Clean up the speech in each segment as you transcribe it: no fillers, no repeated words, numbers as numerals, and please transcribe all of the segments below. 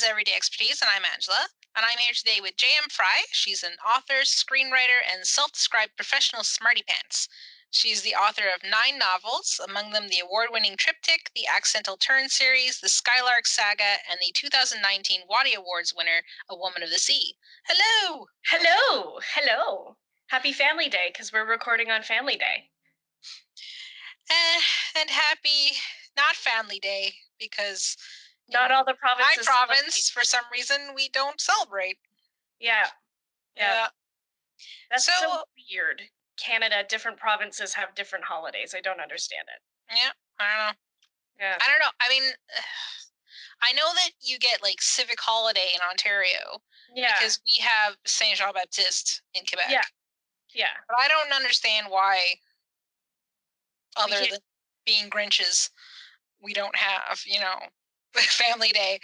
is Everyday Expertise, and I'm Angela. And I'm here today with J.M. Frey. She's an author, screenwriter, and self described professional smarty pants. She's the author of 9 novels, among them the award winning Triptych, the Accidental Turn series, the Skylark Saga, and the 2019 Watty Awards winner, A Woman of the Sea. Hello! Hello! Hello! Happy Family Day, because we're recording on Family Day. And happy not Family Day, because Not all the provinces. my province, for some reason, we don't celebrate. Yeah. Yeah. That's so weird. Canada, different provinces have different holidays. I don't understand it. Yeah, I don't know. Yeah. I don't know. I mean, I know that you get like civic holiday in Ontario Yeah. because we have Saint Jean Baptiste in Quebec. Yeah. Yeah. But I don't understand why, We other can't- than being Grinches, we don't have, Family Day.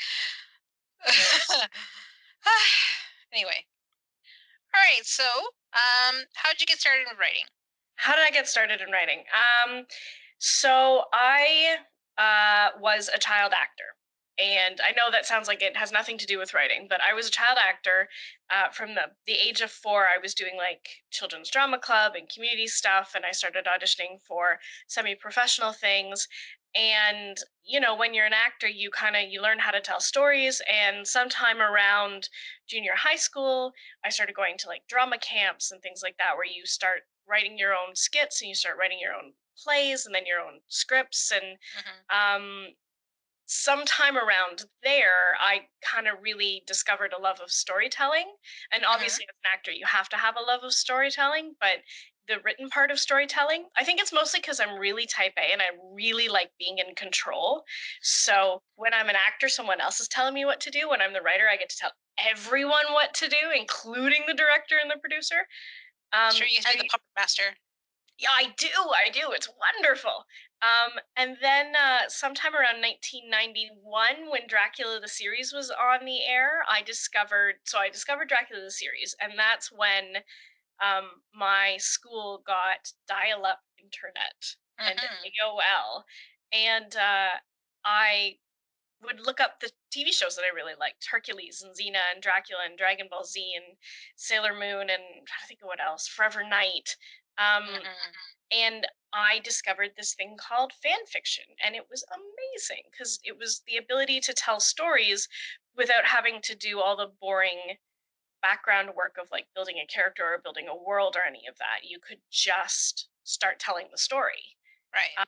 Anyway. All right, so how'd you get started with writing? How did I get started in writing? So I was a child actor. And I know that sounds like it has nothing to do with writing, but I was a child actor from the age of 4. I was doing like children's drama club and community stuff, and I started auditioning for semi-professional things. And when you're an actor, you learn how to tell stories. And sometime around junior high school, I started going to like drama camps and things like that, where you start writing your own skits and you start writing your own plays and then your own scripts. And sometime around there, I kind of really discovered a love of storytelling. And obviously, as an actor, you have to have a love of storytelling, but the written part of storytelling, I think it's mostly because I'm really type A and I really like being in control. So when I'm an actor, someone else is telling me what to do. When I'm the writer, I get to tell everyone what to do, including the director and the producer. Sure, you can be the puppet master. Yeah, I do. It's wonderful. And then sometime around 1991, when Dracula the series was on the air, I discovered Dracula the series, and that's when my school got dial-up internet and AOL, and I would look up the TV shows that I really liked: Hercules and Xena and Dracula and Dragon Ball Z and Sailor Moon and I'm trying to think of what else, Forever Knight. And I discovered this thing called fan fiction, and it was amazing because it was the ability to tell stories without having to do all the boring background work of like building a character or building a world or any of that. You could just start telling the story. Right.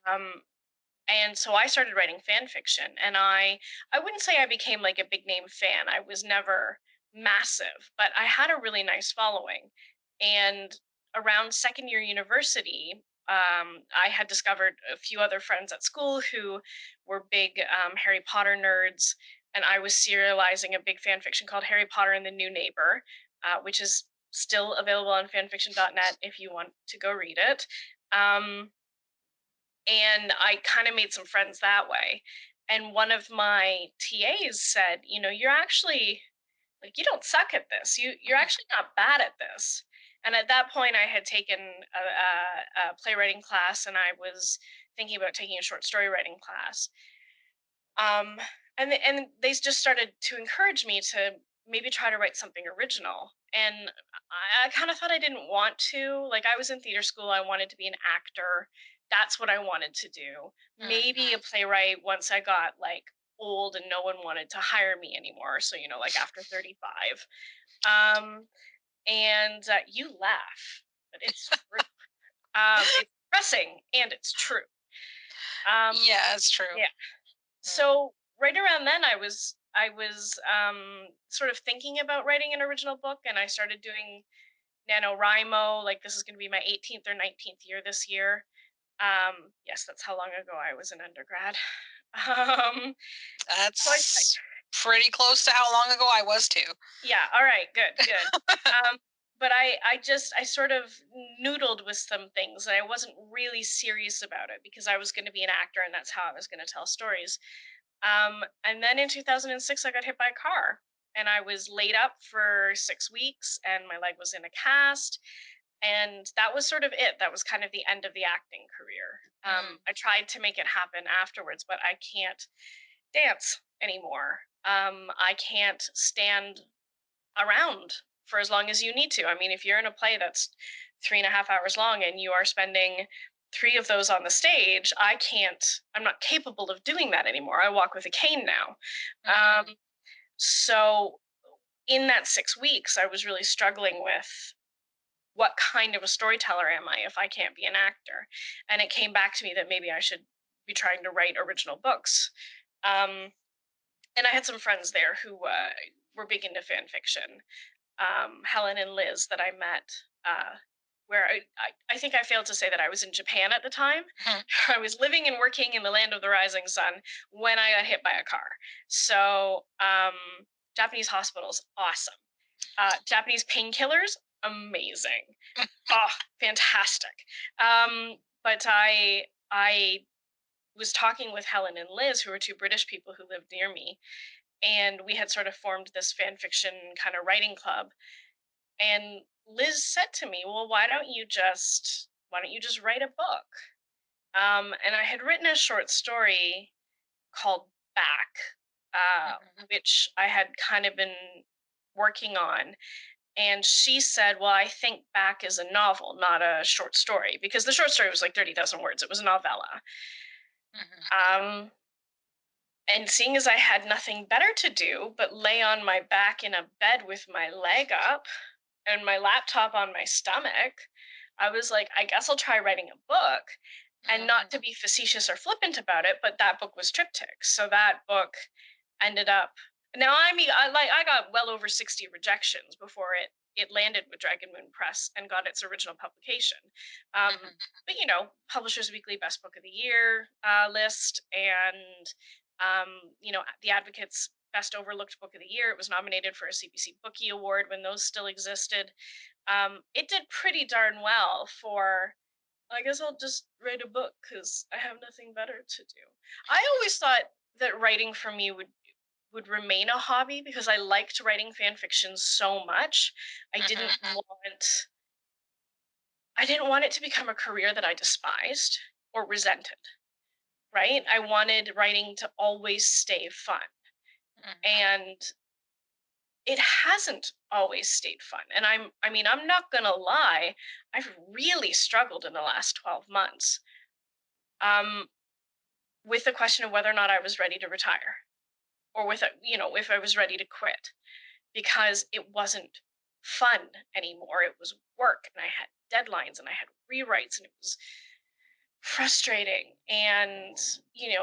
And so I started writing fan fiction, and I wouldn't say I became like a big name fan. I was never massive, but I had a really nice following. And around second year university, I had discovered a few other friends at school who were big Harry Potter nerds, and I was serializing a big fan fiction called Harry Potter and the New Neighbor, which is still available on fanfiction.net if you want to go read it. And I kind of made some friends that way. And one of my TAs said, you're actually like, you don't suck at this. You're actually not bad at this. And at that point, I had taken a playwriting class, and I was thinking about taking a short story writing class. And they just started to encourage me to maybe try to write something original. And I kind of thought I didn't want to. Like, I was in theater school, I wanted to be an actor. That's what I wanted to do. Maybe a playwright once I got like old and no one wanted to hire me anymore. So, like after 35. And you laugh, but it's true. It's depressing and it's true. Yeah, it's true. Yeah. So right around then, I was sort of thinking about writing an original book, and I started doing NaNoWriMo. Like, this is going to be my 18th or 19th year this year. Yes, that's how long ago I was an undergrad. That's pretty close to how long ago I was too. Yeah. All right. Good. But I sort of noodled with some things, and I wasn't really serious about it because I was going to be an actor, and that's how I was going to tell stories. And then in 2006, I got hit by a car, and I was laid up for 6 weeks, and my leg was in a cast. And that was sort of it. That was kind of the end of the acting career. I tried to make it happen afterwards, but I can't. dance anymore. I can't stand around for as long as you need to. I mean, if you're in a play that's 3.5 hours long and you are spending 3 of those on the stage, I can't, I'm not capable of doing that anymore. I walk with a cane now. Mhm. So in that 6 weeks, I was really struggling with what kind of a storyteller am I if I can't be an actor? And it came back to me that maybe I should be trying to write original books. Um, and I had some friends there who were big into fan fiction. Helen and Liz that I met, where I think I failed to say that I was in Japan at the time. Mhm. I was living and working in the land of the rising sun when I got hit by a car. So, Japanese hospitals, awesome. Japanese painkillers, amazing. Oh, fantastic. But I was talking with Helen and Liz, who were two British people who lived near me, and we had sort of formed this fan fiction kind of writing club. And Liz said to me, "Well, why don't you just write a book?" And I had written a short story called Back, Mhm. which I had kind of been working on. And she said, "Well, I think Back is a novel, not a short story, because the short story was like 30,000 words. It was a novella." Mhm. Um, and seeing as I had nothing better to do but lay on my back in a bed with my leg up and my laptop on my stomach, I was like, I guess I'll try writing a book. And not to Mhm. be facetious or flippant about it, but that book was Triptych. So that book ended up, now I mean, I got well over 60 rejections before it landed with Dragon Moon Press and got its original publication. Mhm. But Publishers Weekly Best Book of the Year list, and the Advocate's Best Overlooked Book of the Year. It was nominated for a CBC Bookie Award when those still existed. It did pretty darn well for. I guess I'll just write a book because I have nothing better to do. I always thought that writing for me would remain a hobby because I liked writing fan fiction so much. I didn't Mhm. want I didn't want it to become a career that I despised or resented, right? I wanted writing to always stay fun. Mhm. And it hasn't always stayed fun. And I'm not going to lie, I've really struggled in the last 12 months. Um with the question of whether or not I was ready to retire, or if I was ready to quit, because it wasn't fun anymore. It was work, and I had deadlines, and I had rewrites, and it was frustrating. And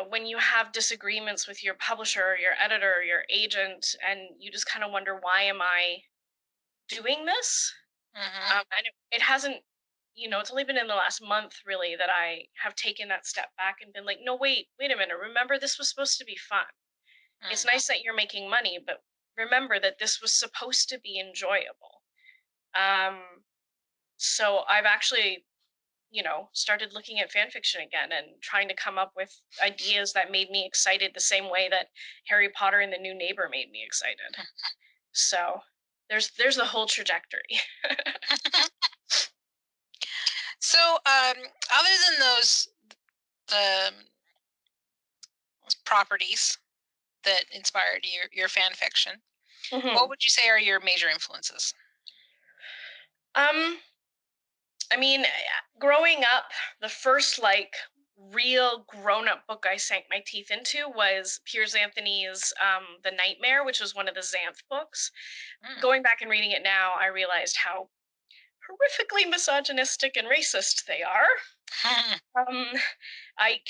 when you have disagreements with your publisher or your editor or your agent, and you just kind of wonder, why am I doing this? Mhm. And it hasn't, it's only been in the last month really that I have taken that step back and been like, no, wait a minute, remember, this was supposed to be fun. It's Mhm. nice that you're making money, but remember that this was supposed to be enjoyable. Um, so I've actually, started looking at fan fiction again and trying to come up with ideas that made me excited the same way that Harry Potter and the New Neighbor made me excited. So there's the whole trajectory. So, other than those the properties that inspired your fan fiction, what hmm would you say are your major influences? Um, I mean, growing up, the first real grown-up book I sank my teeth into was Piers Anthony's The Nightmare, which was one of the Xanth books. Mm. Going back and reading it now, I realized how horrifically misogynistic and racist they are. Um, I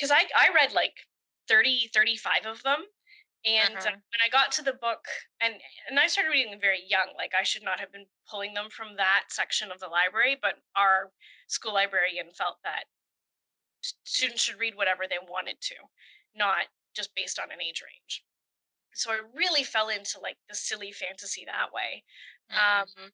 read like 35 of them, and Mhm. when I got to the book, and I started reading them very young, like I should not have been pulling them from that section of the library, but our school librarian felt that students should read whatever they wanted to, not just based on an age range. So I really fell into like the silly fantasy that way. Mhm. Um,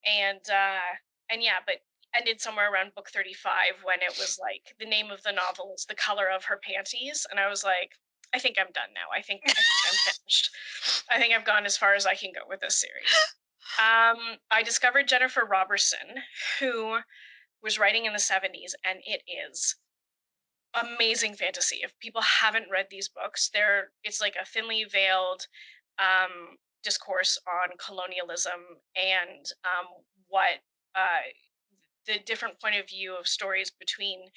and yeah, but ended somewhere around book 35 when it was like the name of the novel is The Color of Her Panties, and I was like, I think I'm done now. I think I'm finished. I think I've gone as far as I can go with this series. I discovered Jennifer Robertson, who was writing in the 70s, and it is amazing fantasy. If people haven't read these books, it's like a thinly veiled discourse on colonialism and what the different point of view of stories between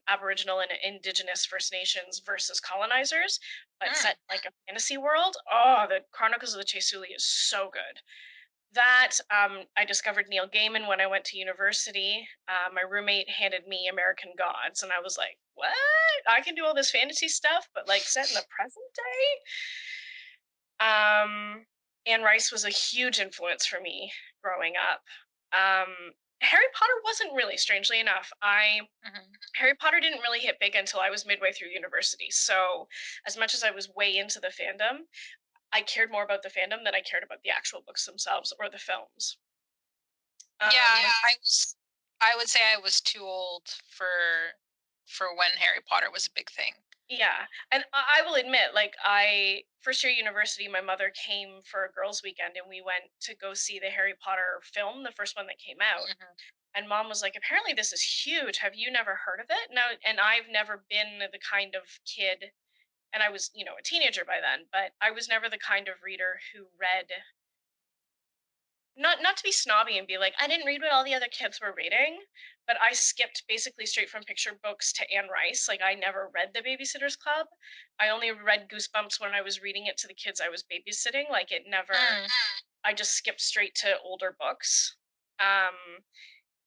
Aboriginal and Indigenous First Nations versus colonizers, but Mm. set in, like, a fantasy world. Oh, the Chronicles of the Chasuli is so good. That I discovered Neil Gaiman when I went to university. My roommate handed me American Gods, and I was like, "What? I can do all this fantasy stuff, but like set in the present day." Anne Rice was a huge influence for me growing up. Harry Potter wasn't really, strangely enough. I Mhm. Harry Potter didn't really hit big until I was midway through university. So, as much as I was way into the fandom, I cared more about the fandom than I cared about the actual books themselves or the films. Yeah, Um, I would say I was too old for when Harry Potter was a big thing. yeah, and I will admit, like, I first year university, my mother came for a girls' weekend, and we went to go see the Harry Potter film, the first one that came out. Mhm. And mom was like, "Apparently, this is huge. Have you never heard of it?" No, and I've never been the kind of kid, and I was, a teenager by then, but I was never the kind of reader who read. Not to be snobby and be like, I didn't read what all the other kids were reading, but I skipped basically straight from picture books to Anne Rice. Like, I never read The Babysitter's Club. I only read Goosebumps when I was reading it to the kids I was babysitting. Like, it never. Mm. I just skipped straight to older books. Um,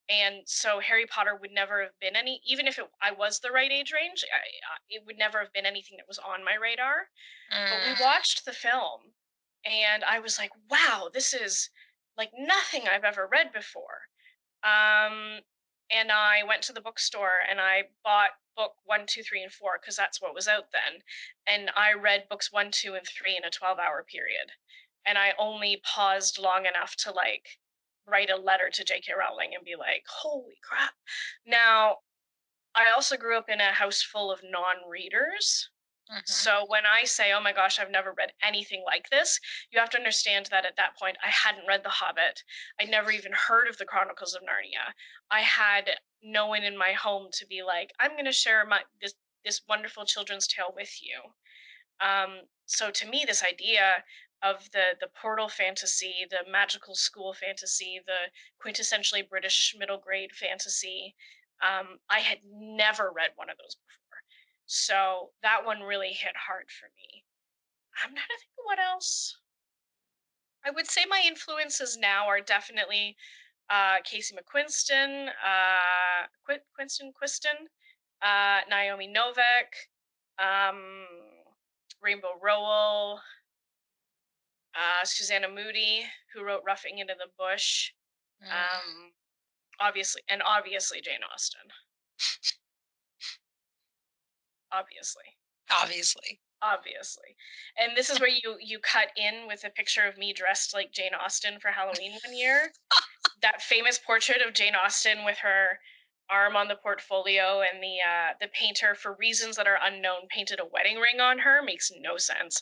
and so Harry Potter would never have been any, even if I was the right age range, it would never have been anything that was on my radar. But we Mm. watched the film, and I was like, "Wow, this is like nothing I've ever read before." Um, and I went to the bookstore and I bought book 1, 2, 3, and 4 because that's what was out then. And I read books 1, 2, and 3 in a 12-hour period. And I only paused long enough to like write a letter to J.K. Rowling and be like, "Holy crap!" Now, I also grew up in a house full of non-readers, Mhm. so when I say, "Oh my gosh, I've never read anything like this," you have to understand that at that point I hadn't read The Hobbit. I'd never even heard of the Chronicles of Narnia. I had no one in my home to be like, "I'm going to share this wonderful children's tale with you." So to me, this idea of the portal fantasy, the magical school fantasy, the quintessentially British middle grade fantasy, I had never read one of those before. So that one really hit hard for me. I'm trying to think of what else. I would say my influences now are definitely Casey McQuiston, Naomi Novik, um, Rainbow Rowell, Susanna Moody, who wrote Roughing Into the Bush, Mm. um, obviously Jane Austen, obviously, Obviously. obviously. And this is where you cut in with a picture of me dressed like Jane Austen for Halloween one year. That famous portrait of Jane Austen with her arm on the portfolio, and the painter, for reasons that are unknown, painted a wedding ring on her. Makes no sense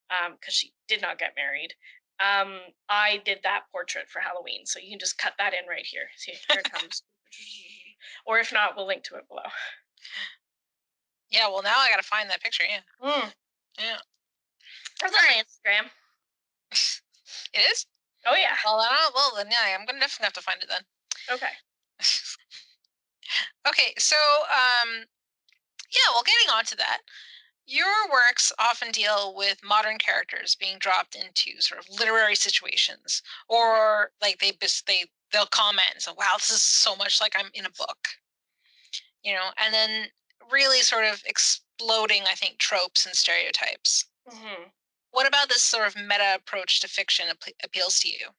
because she did not get married. I did that portrait for Halloween, so you can just cut that in right here. See, here it comes. Or if not, we'll link to it below. Yeah, well, now I gotta find that picture, yeah. Mm. Yeah. That's on Alright. my Instagram. It is? Oh yeah. Well, then, yeah, I'm gonna definitely have to find it then. Okay. Okay, so, yeah, well, getting on to that, your works often deal with modern characters being dropped into sort of literary situations, or like they'll comment and say, "Wow, this is so much like I'm in a book," and then really sort of exploding, I think, tropes and stereotypes. Hmm. What about this sort of meta approach to fiction appeals to you?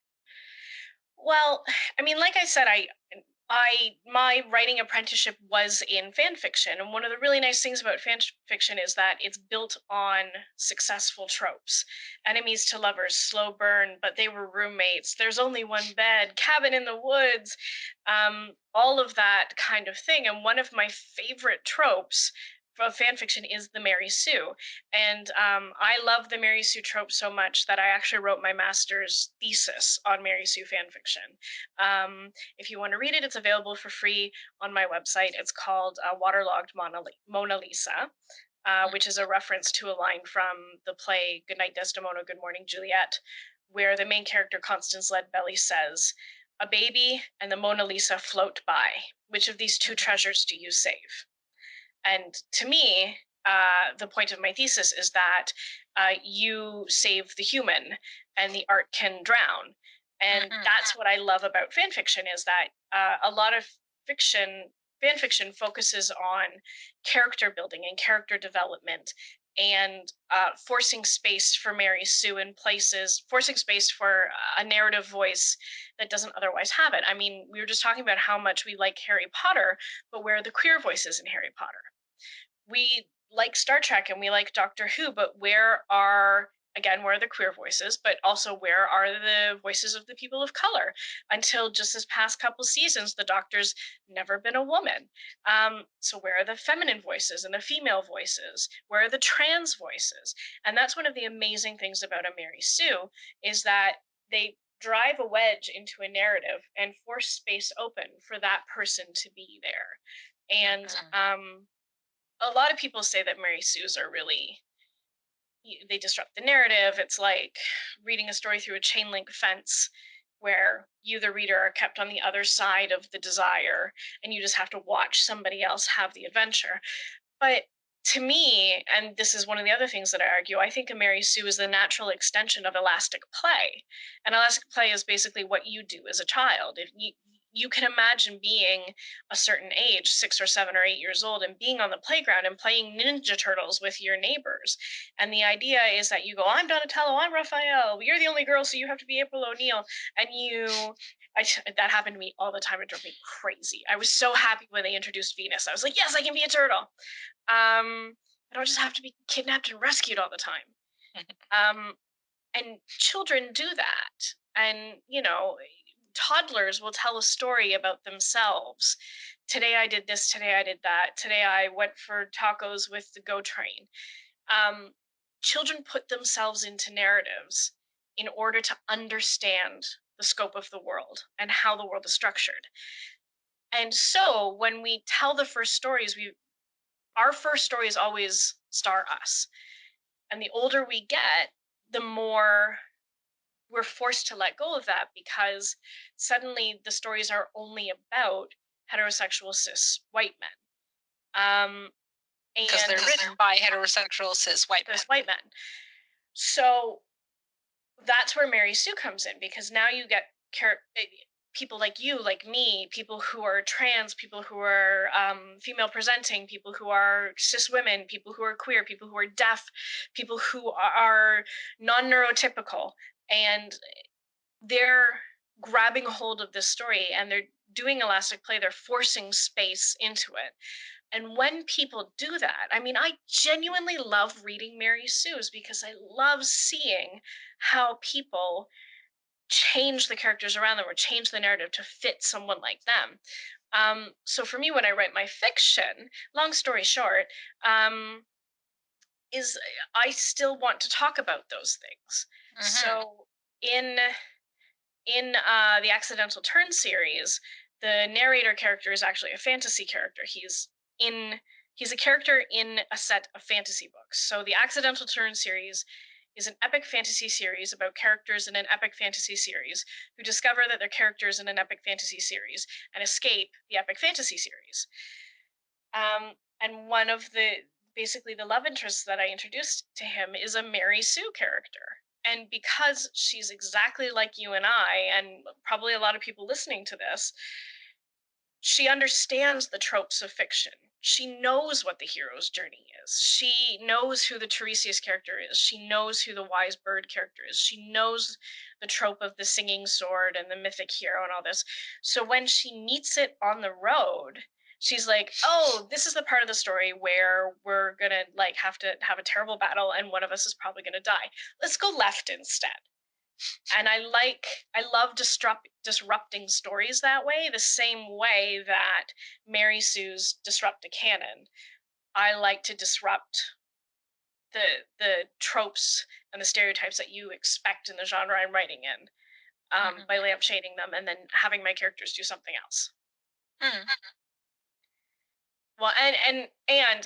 Well, I mean, like I said, I my writing apprenticeship was in fan fiction, and one of the really nice things about fan fiction is that it's built on successful tropes. Enemies to lovers, slow burn, but they were roommates. There's only one bed, cabin in the woods, all of that kind of thing. And one of my favorite tropes fan fiction is the Mary Sue, and I love the Mary Sue trope so much that I actually wrote my master's thesis on Mary Sue fan fiction. If you want to read it, it's available for free on my website. It's called Waterlogged Mona Lisa. Which is a reference to a line from the play Goodnight Desdemona, Good Morning Juliet, where the main character Constance Leadbelly says, "A baby and the Mona Lisa float by. Which of these two treasures do you save?" And to me, the point of my thesis is that you save the human and the art can drown. And that's what I love about fan fiction is that a lot of fan fiction focuses on character building and character development and forcing space for Mary Sue in places, forcing space for a narrative voice that doesn't otherwise have it. I mean, we were just talking about how much we like Harry Potter, but where are the queer voices in Harry Potter? We like Star Trek and we like Doctor Who, but where are the queer voices, but also where are the voices of the people of color? Until just this past couple seasons, the Doctor's never been a woman. So where are the feminine voices and the female voices? Where are the trans voices? And that's one of the amazing things about a Mary Sue is that they drive a wedge into a narrative and force space open for that person to be there. And a lot of people say that Mary Sue's are really they disrupt the narrative. It's like reading a story through a chain link fence where you, the reader, are kept on the other side of the desire and you just have to watch somebody else have the adventure. But to me, and this is one of the other things that I argue, I think a Mary Sue is the natural extension of elastic play. And elastic play is basically what you do as a child. If you can imagine being a certain age, 6 or 7 or 8 years old, and being on the playground and playing Ninja Turtles with your neighbors. And the idea is that you go, "I'm Donatello, I'm Raphael, you're the only girl, so you have to be April O'Neil." And that happened to me all the time. It drove me crazy. I was so happy when they introduced Venus. I was like, yes, I can be a turtle. I don't just have to be kidnapped and rescued all the time. And children do that. And, toddlers will tell a story about themselves. Today I did this, today I did that, today I went for tacos with the GO train. Children put themselves into narratives in order to understand the scope of the world and how the world is structured. And so when we tell the first stories, our first stories always star us. And the older we get, the more we're forced to let go of that because suddenly the stories are only about heterosexual cis white men. Because they're written by heterosexual cis white men. So that's where Mary Sue comes in, because now you get people like you, like me, people who are trans, people who are female presenting, people who are cis women, people who are queer, people who are deaf, people who are non-neurotypical, and they're grabbing hold of this story and they're doing elastic play. They're forcing space into it. And when people do that, I mean, I genuinely love reading Mary Sue's because I love seeing how people change the characters around them or change the narrative to fit someone like them. So for me, when I write my fiction, long story short, is I still want to talk about those things. So in the Accidental Turn series, the narrator character is actually a fantasy character. He's a character in a set of fantasy books. So the Accidental Turn series is an epic fantasy series about characters in an epic fantasy series who discover that they're characters in an epic fantasy series and escape the epic fantasy series. And one of basically the love interests that I introduced to him is a Mary Sue character. And because she's exactly like you and I, and probably a lot of people listening to this, she understands the tropes of fiction. She knows what the hero's journey is. She knows who the Tiresias character is. She knows who the wise bird character is. She knows the trope of the singing sword and the mythic hero and all this. So when she meets it on the road, she's like, oh, this is the part of the story where we're gonna have to have a terrible battle and one of us is probably gonna die. Let's go left instead. And I love disrupting stories that way, the same way that Mary Sue's disrupt a canon. I like to disrupt the tropes and the stereotypes that you expect in the genre I'm writing in, by Mhm. lampshading them and then having my characters do something else. Hmm. Well, and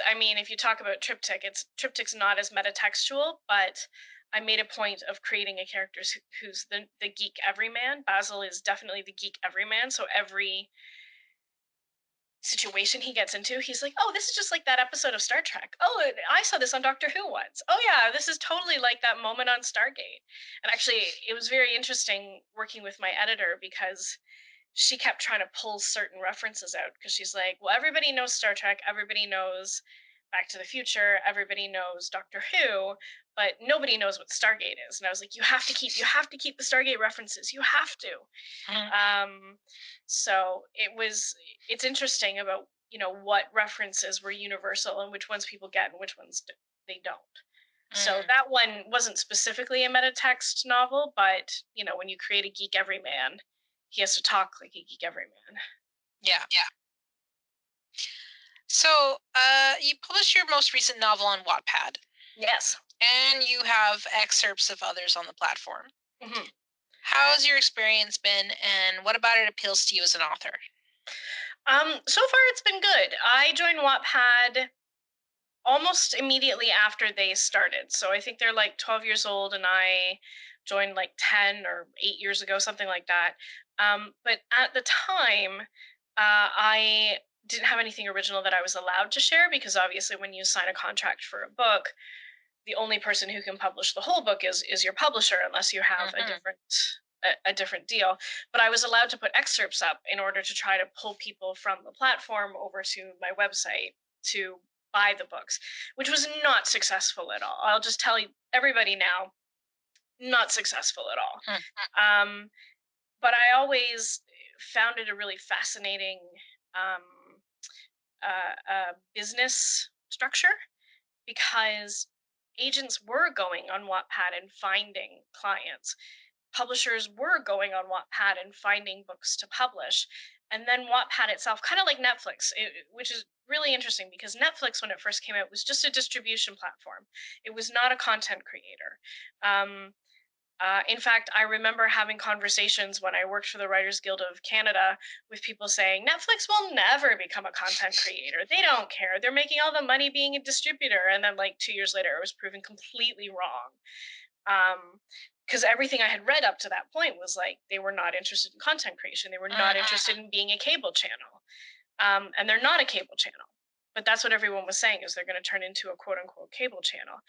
I mean, if you talk about Triptych, Triptych's not as metatextual, but I made a point of creating a character who's the geek everyman. Basil is definitely the geek everyman, so every situation he gets into, he's like, "Oh, this is just like that episode of Star Trek. Oh, I saw this on Doctor Who once. Oh yeah, this is totally like that moment on Stargate." And actually, it was very interesting working with my editor because she kept trying to pull certain references out because she's like, "Well, everybody knows Star Trek, everybody knows Back to the Future, everybody knows Doctor Who, but nobody knows what Stargate is." And I was like, "You have to keep the Stargate references. You have to." Mhm. Um, so it's interesting about what references were universal and which ones people get and which ones they don't. So Mm. that one wasn't specifically a meta text novel, but when you create a geek everyman, he has to talk like a geek everyman. Yeah. So, you published your most recent novel on Wattpad, Yes. and you have excerpts of others on the platform. hmm How's your experience been, and what about it appeals to you as an author? So far it's been good. I joined Wattpad almost immediately after they started. So I think they're like 12 years old, and I joined like 10 or 8 years ago, something like that. But at the time, I didn't have anything original that I was allowed to share because obviously, when you sign a contract for a book, the only person who can publish the whole book is your publisher, unless you have Mhm. a different deal. But I was allowed to put excerpts up in order to try to pull people from the platform over to my website to buy the books, which was not successful at all. I'll just tell you everybody now, not successful at all. Hmm. Um, but I always found it a really fascinating um, business structure because agents were going on Wattpad and finding clients. Publishers were going on Wattpad and finding books to publish. And then Wattpad itself, kind of like Netflix, which is really interesting because Netflix, when it first came out, was just a distribution platform. It was not a content creator. Um, in fact, I remember having conversations when I worked for the Writers Guild of Canada with people saying Netflix will never become a content creator. They don't care. They're making all the money being a distributor. And then, like 2 years later, it was proven completely wrong. Because everything I had read up to that point was like they were not interested in content creation. They were not Mhm. interested in being a cable channel. And they're not a cable channel. But that's what everyone was saying is they're going to turn into a quote unquote cable channel.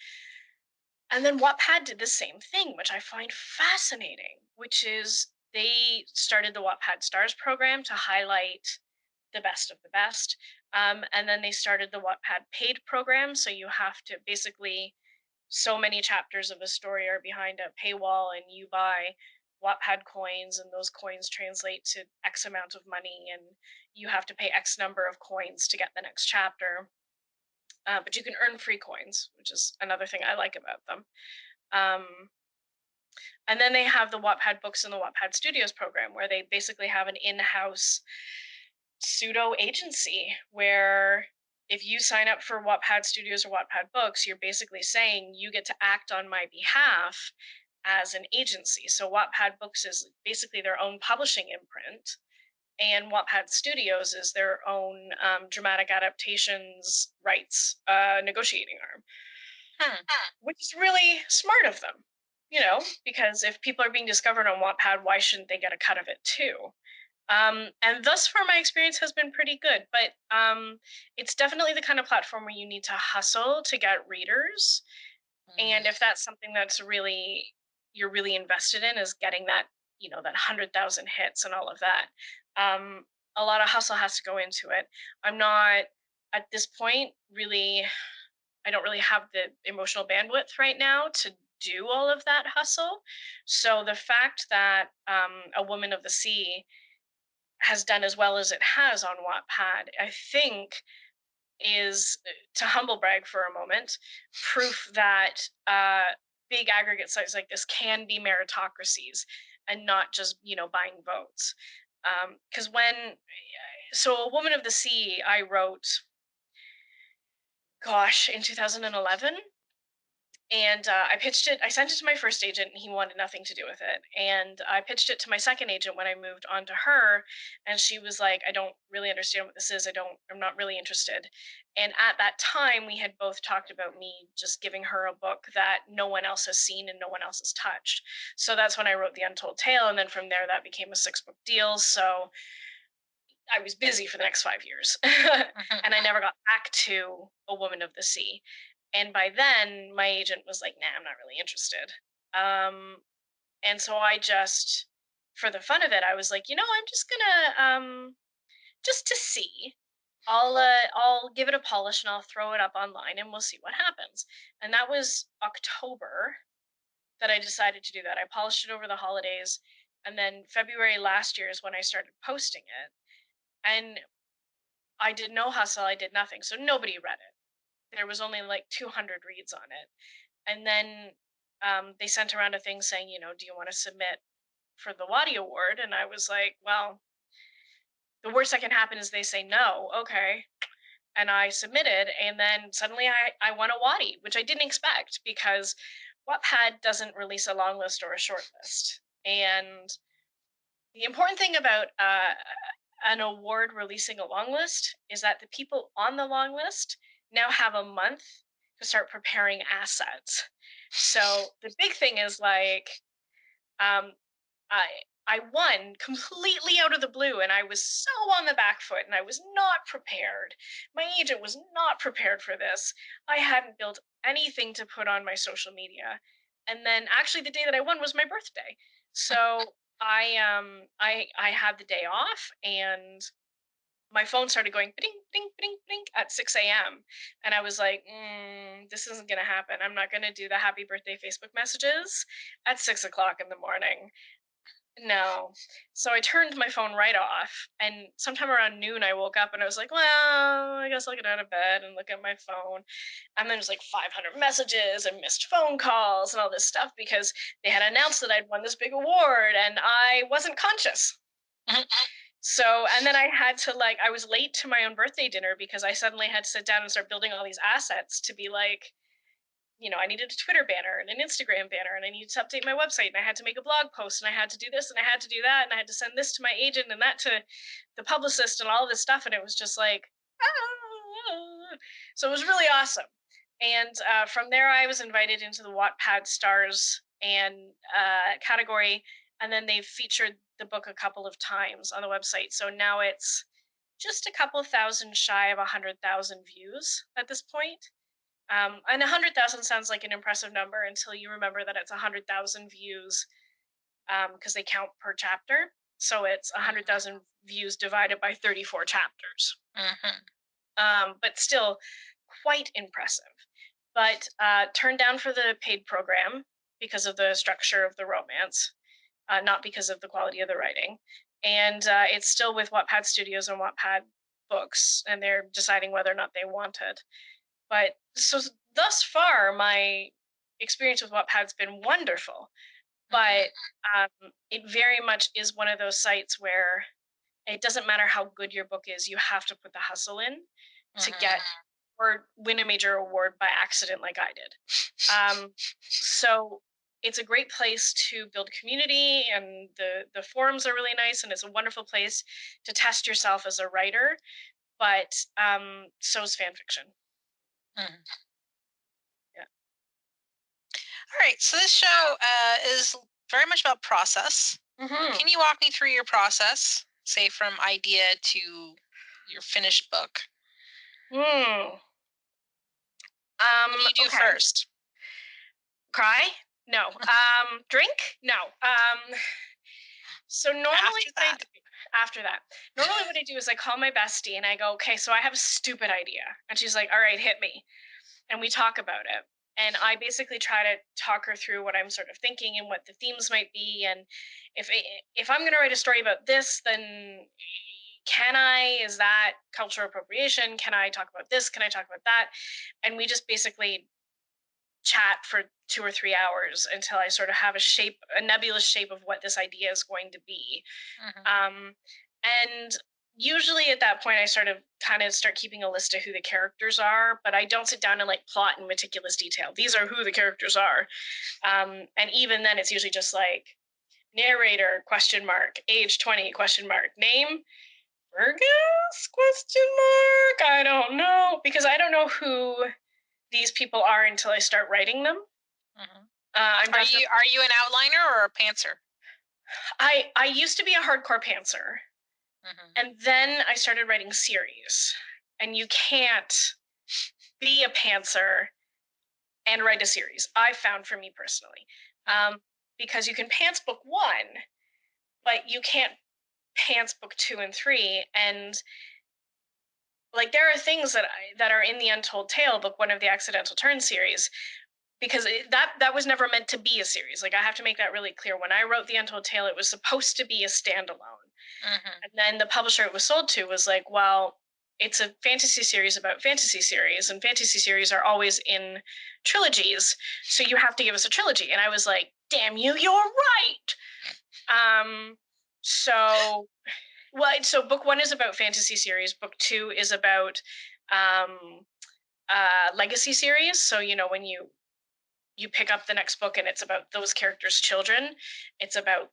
And then Wattpad did the same thing, which I find fascinating, which is they started the Wattpad Stars program to highlight the best of the best. And then they started the Wattpad paid program. So you have to basically, so many chapters of a story are behind a paywall, and you buy Wattpad coins, and those coins translate to X amount of money, and you have to pay X number of coins to get the next chapter. But you can earn free coins, which is another thing I like about them. Um, and then they have the Wattpad Books and the Wattpad Studios program, where they basically have an in-house pseudo agency where if you sign up for Wattpad Studios or Wattpad Books, you're basically saying you get to act on my behalf as an agency. So Wattpad Books is basically their own publishing imprint, and Wattpad Studios is their own dramatic adaptations rights negotiating arm, Hmm. which is really smart of them. Because if people are being discovered on Wattpad, why shouldn't they get a cut of it too? And thus far, my experience has been pretty good. But it's definitely the kind of platform where you need to hustle to get readers. And Mhm. if that's something that's really you're really invested in, is getting that 100,000 hits and all of that. Um, a lot of hustle has to go into it. I'm not at this point really. I don't really have the emotional bandwidth right now to do all of that hustle. So the fact that A Woman of the Sea has done as well as it has on Wattpad, I think is, to humble brag for a moment, proof that big aggregate sites like this can be meritocracies and not just buying votes. Because A Woman of the Sea, I wrote gosh, in 2011. And I pitched it. I sent it to my first agent, and he wanted nothing to do with it. And I pitched it to my second agent when I moved on to her, and she was like, "I don't really understand what this is. I'm not really interested." And at that time, we had both talked about me just giving her a book that no one else has seen and no one else has touched. So that's when I wrote The Untold Tale, and then from there, that became a 6-book deal. So I was busy for the next 5 years, Mhm. and I never got back to A Woman of the Sea. And by then, my agent was like, "Nah, I'm not really interested." Um, and so I just, for the fun of it, I was like, I'm just gonna, just to see. I'll give it a polish and I'll throw it up online and we'll see what happens. And that was October that I decided to do that. I polished it over the holidays, and then February last year is when I started posting it. And I did no hustle, I did nothing, so nobody read it. There was only like 200 reads on it. And then they sent around a thing saying, "Do you want to submit for the Watty Award?" And I was like, "Well, the worst that can happen is they say no." Okay. And I submitted, and then suddenly I won a Watty, which I didn't expect because Wattpad doesn't release a long list or a short list. And the important thing about an award releasing a long list is that the people on the long list now have a month to start preparing assets. So the big thing is like, um, I I won completely out of the blue, and I was so on the back foot, and I was not prepared. My agent was not prepared for this. I hadn't built anything to put on my social media, and then actually the day that I won was my birthday. So I had the day off, and my phone started going ding ding ding ding at 6 a.m. And I was like, this isn't gonna happen. I'm not gonna do the happy birthday Facebook messages at 6 o'clock in the morning. No. So I turned my phone right off, and sometime around noon, I woke up and I was like, well, I guess I'll get out of bed and look at my phone. And then there's like 500 messages and missed phone calls and all this stuff because they had announced that I'd won this big award, and I wasn't conscious. So, and then I had to like, I was late to my own birthday dinner because I suddenly had to sit down and start building all these assets to be like, I needed a Twitter banner and an Instagram banner, and I needed to update my website, and I had to make a blog post, and I had to do this, and I had to do that, and I had to send this to my agent and that to the publicist and all this stuff. And it was just like, ah. So it was really awesome. And from there, I was invited into the Wattpad Stars and category, and then they've featured the book a couple of times on the website. So now it's just a couple thousand shy of 100,000 views at this point. And 100,000 sounds like an impressive number until you remember that it's 100,000 views because they count per chapter. So it's 100,000 views divided by 34 chapters. Mhm. But still quite impressive. But turned down for the paid program because of the structure of the romance, not because of the quality of the writing. And it's still with Wattpad Studios and Wattpad Books, and they're deciding whether or not they want it. But so thus far, my experience with Wattpad's been wonderful. But it very much is one of those sites where it doesn't matter how good your book is, you have to put the hustle in to get Mhm. or win a major award by accident, like I did. So it's a great place to build community, and the forums are really nice, and it's a wonderful place to test yourself as a writer. But so is fan fiction. Mhm. Yeah. All right, so this show is very much about process. Hmm. Can you walk me through your process, say from idea to your finished book? Hmm. What do you do Okay. first? Cry? No. Drink? No. So normally After what I that? do after that, normally what I do is I call my bestie and I go, okay, so I have a stupid idea. And she's like, all right, hit me. And we talk about it. And I basically try to talk her through what I'm sort of thinking and what the themes might be. And if I'm going to write a story about this, then can I? Is that cultural appropriation? Can I talk about this? Can I talk about that? And we just basically chat for 2 or 3 hours until I sort of have a nebulous shape of what this idea is going to be. Mhm. Um, and usually at that point I sort of kind of start keeping a list of who the characters are, but I don't sit down and like plot in meticulous detail. These are who the characters are. And even then it's usually just like narrator question mark, age 20 question mark, name Fergus question mark. I don't know, because I don't know who these people are until I start writing them. Mhm. I'm definitely Are you an outliner or a pantser? I used to be a hardcore pantser, Mhm. and then I started writing series. And you can't be a pantser and write a series. I found, for me personally, Mhm. because you can pants book one, but you can't pants book two and three. And like there are things that are in the Untold Tale, book one of the Accidental Turn series, because that was never meant to be a series. Like I have to make that really clear. When I wrote the Untold Tale, it was supposed to be a standalone. Mhm. And then the publisher it was sold to was like, well, it's a fantasy series about fantasy series, and fantasy series are always in trilogies, so you have to give us a trilogy. And I was like, damn you, you're right. Um, so so book one is about fantasy series. Book two is about um, legacy series. So when you pick up the next book and it's about those characters' children, it's about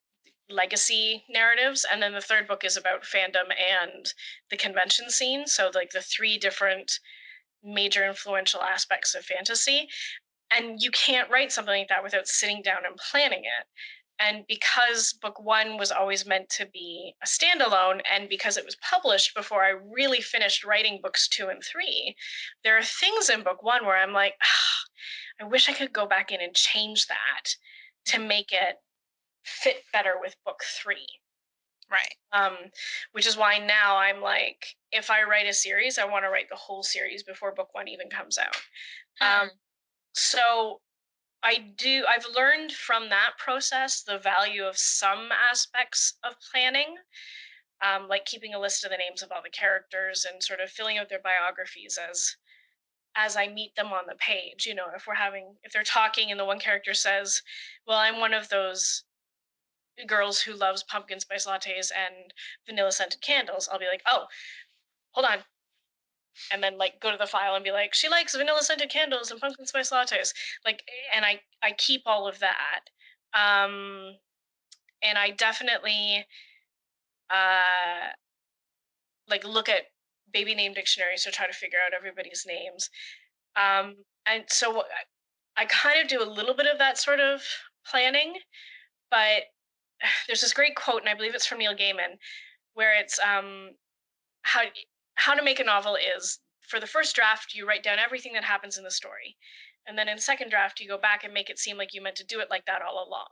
legacy narratives. And then the third book is about fandom and the convention scene. So like the three different major influential aspects of fantasy. And you can't write something like that without sitting down and planning it. And because book one was always meant to be a standalone, and because it was published before I really finished writing books two and three, there are things in book one where I'm like, I wish I could go back in and change that to Mhm. make it fit better with book three. Right. Um, which is why now I'm like, if I write a series, I want to write the whole series before book one even comes out. Um, Hmm. so I've learned from that process the value of some aspects of planning, like keeping a list of the names of all the characters and sort of filling out their biographies as I meet them on the page. If they're talking and the one character says, well, I'm one of those girls who loves pumpkin spice lattes and vanilla scented candles, I'll be like, oh, hold on. And then like go to the file and be like, she likes vanilla scented candles and pumpkin spice lattes. Like, and I keep all of that. Um, and I definitely uh like look at baby name dictionaries to try to figure out everybody's names. And so I kind of do a little bit of that sort of planning, but there's this great quote, and I believe it's from Neil Gaiman, where it's how how to make a novel is, for the first draft you write down everything that happens in the story, and then in the second draft you go back and make it seem like you meant to do it like that all along.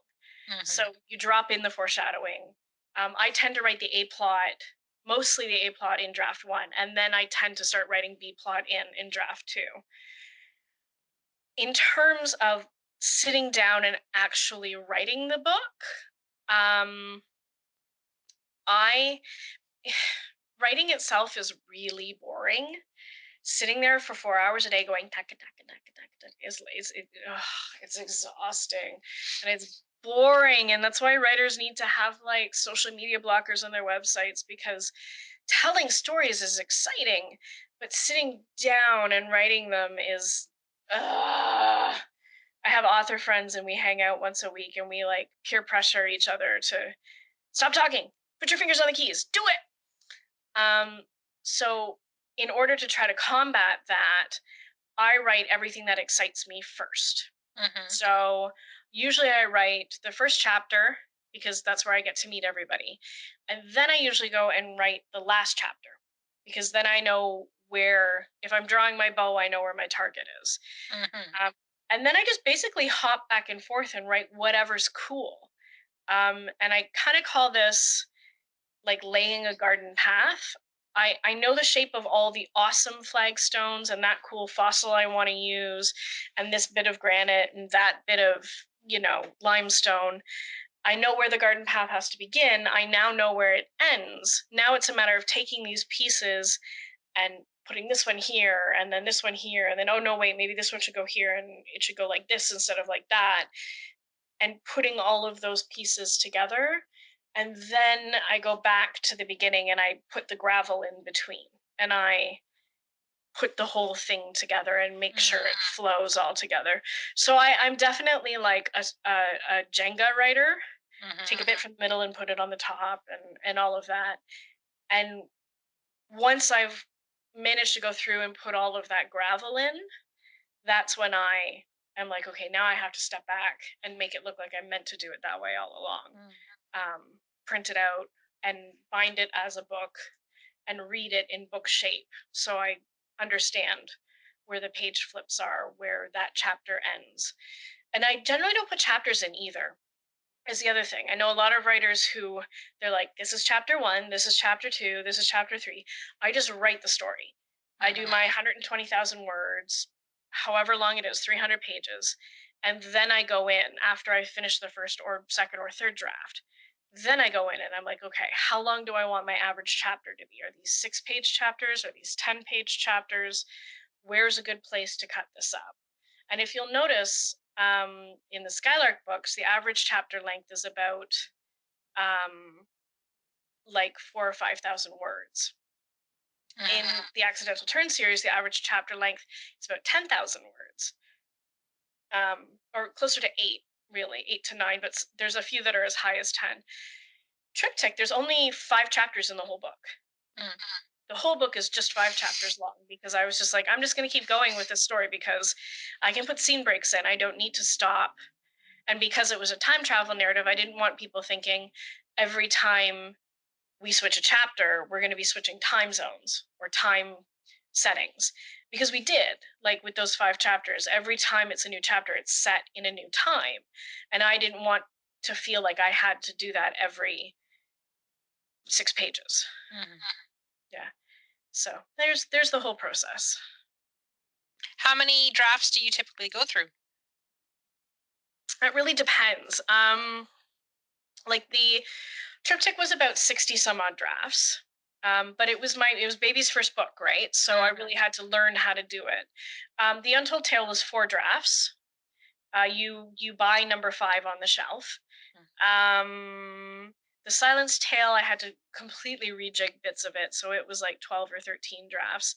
Hmm. So you drop in the foreshadowing. I tend to write the A plot, mostly the A plot, in draft one, and then I tend to start writing B plot in draft two. In terms of sitting down and actually writing the book, um, I writing itself is really boring. Sitting there for 4 hours a day going taka taka taka taka taka it's exhausting, and it's boring. And that's why writers need to have like social media blockers on their websites, because telling stories is exciting, but sitting down and writing them is I have author friends and we hang out once a week and we like peer pressure each other to stop talking, put your fingers on the keys, do it. So in order to try to combat that, I write everything that excites me first. Hmm. So usually I write the first chapter because that's where I get to meet everybody. And then I usually go and write the last chapter, because then I know where, if I'm drawing my bow, I know where my target is. Hmm. Um, and then I just basically hop back and forth and write whatever's cool. And I kind of call this like laying a garden path. I know the shape of all the awesome flagstones and that cool fossil I want to use, and this bit of granite and that bit of, limestone. I know where the garden path has to begin. I now know where it ends. Now it's a matter of taking these pieces and putting this one here and then this one here, and then, oh no, wait, maybe this one should go here and it should go like this instead of like that, and putting all of those pieces together. And then I go back to the beginning and I put the gravel in between. And I put the whole thing together and make sure it flows all together. So I'm definitely like a Jenga writer. Take a bit from the middle and put it on the top and all of that. And once I've managed to go through and put all of that gravel in, that's when I am like, okay, now I have to step back and make it look like I meant to do it that way all along. Print it out and bind it as a book and read it in book shape so I understand where the page flips are, where that chapter ends. And I generally don't put chapters in either. Is the other thing. I know a lot of writers who they're like, this is chapter 1, this is chapter 2, this is chapter 3. I just write the story. I do my 120,000 words, however long it is, 300 pages, and then I go in after I finish the first or second or third draft. Then I go in and I'm like, okay, how long do I want my average chapter to be? Are these 6-page chapters? Are these 10-page chapters? Where's a good place to cut this up? And if you'll notice, in the Skylark books, the average chapter length is about like 4 or 5,000 words. In the Accidental Turn series, the average chapter length is about 10,000 words, or closer to 8, really, 8 to 9. But there's a few that are as high as 10. Triptych, there's only 5 chapters in the whole book. The whole book is just 5 chapters long because I was just like, I'm just going to keep going with this story because I can put scene breaks in. I don't need to stop. And because it was a time travel narrative, I didn't want people thinking every time we switch a chapter, we're going to be switching time zones or time settings. Because we did, like with those 5 chapters, every time it's a new chapter, it's set in a new time. And I didn't want to feel like I had to do that every 6 pages. Yeah. So there's the whole process. How many drafts do you typically go through? It really depends. Like the Triptych was about 60 some odd drafts. But it was baby's first book, right? So I really had to learn how to do it. The Untold Tale was 4 drafts. You buy number 5 on the shelf. The Silenced Tale, I had to completely rejig bits of it, so it was like 12 or 13 drafts.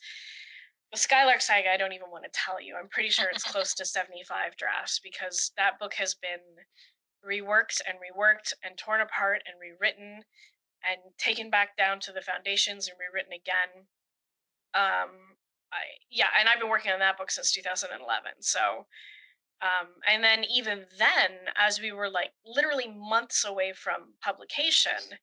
The Skylark Saga, I don't even want to tell you. I'm pretty sure it's close to 75 drafts because that book has been reworked and torn apart and rewritten and taken back down to the foundations and rewritten again. And I've been working on that book since 2011. So, and then even then, as we were like literally months away from publication,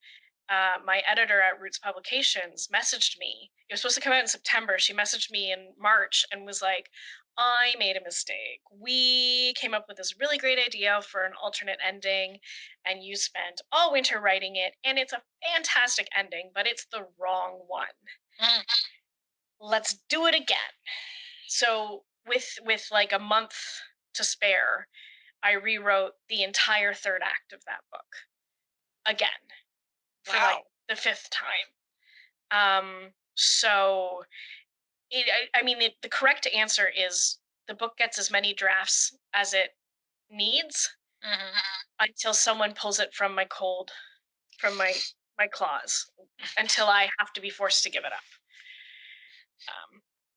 my editor at Roots Publications messaged me. It was supposed to come out in September. She messaged me in March and was like, I made a mistake. We came up with this really great idea for an alternate ending, and you spent all winter writing it, and it's a fantastic ending, but it's the wrong one. Let's do it again. So with like a month to spare, I rewrote the entire third act of that book again for like the 5th time. So the correct answer is the book gets as many drafts as it needs until someone pulls it from my claws, until I have to be forced to give it up.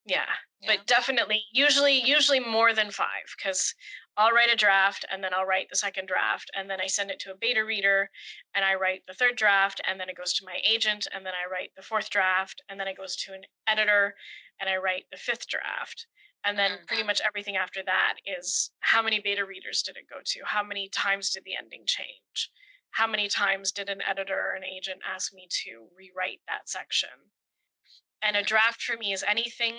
Yeah, but definitely, usually more than 5, because I'll write a draft and then I'll write the second draft and then I send it to a beta reader and I write the third draft and then it goes to my agent and then I write the 4th draft and then it goes to an editor and I write the 5th draft. And then pretty much everything after that is how many beta readers did it go to? How many times did the ending change? How many times did an editor or an agent ask me to rewrite that section? And a draft for me is anything,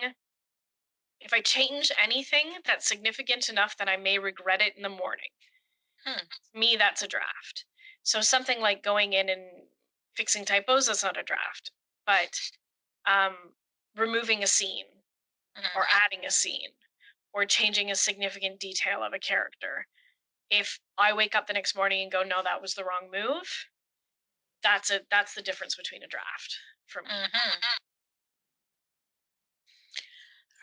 if I change anything that's significant enough that I may regret it in the morning. To me, that's a draft. So something like going in and fixing typos, that's not a draft. But removing a scene or adding a scene or changing a significant detail of a character. If I wake up the next morning and go, no, that was the wrong move, that's the difference between a draft for me.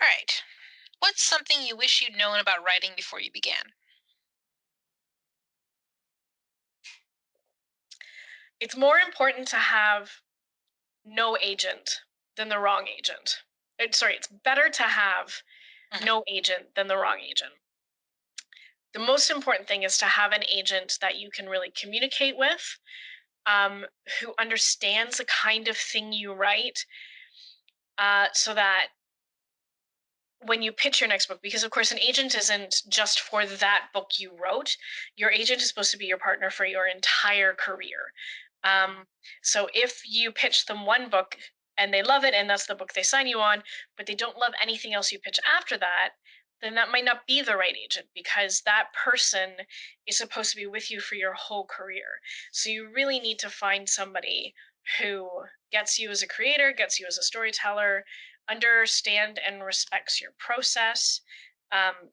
All right. What's something you wish you'd known about writing before you began? It's more important to have no agent than the wrong agent. Sorry, it's better to have Mhm. no agent than the wrong agent. The most important thing is to have an agent that you can really communicate with, who understands the kind of thing you write, so that when you pitch your next book, because of course an agent isn't just for that book you wrote, your agent is supposed to be your partner for your entire career. um, so if you pitch them one book and they love it and that's the book they sign you on, but they don't love anything else you pitch after that, then that might not be the right agent, because that person is supposed to be with you for your whole career. So you really need to find somebody who gets you as a creator, gets you as a storyteller, understand and respects your process.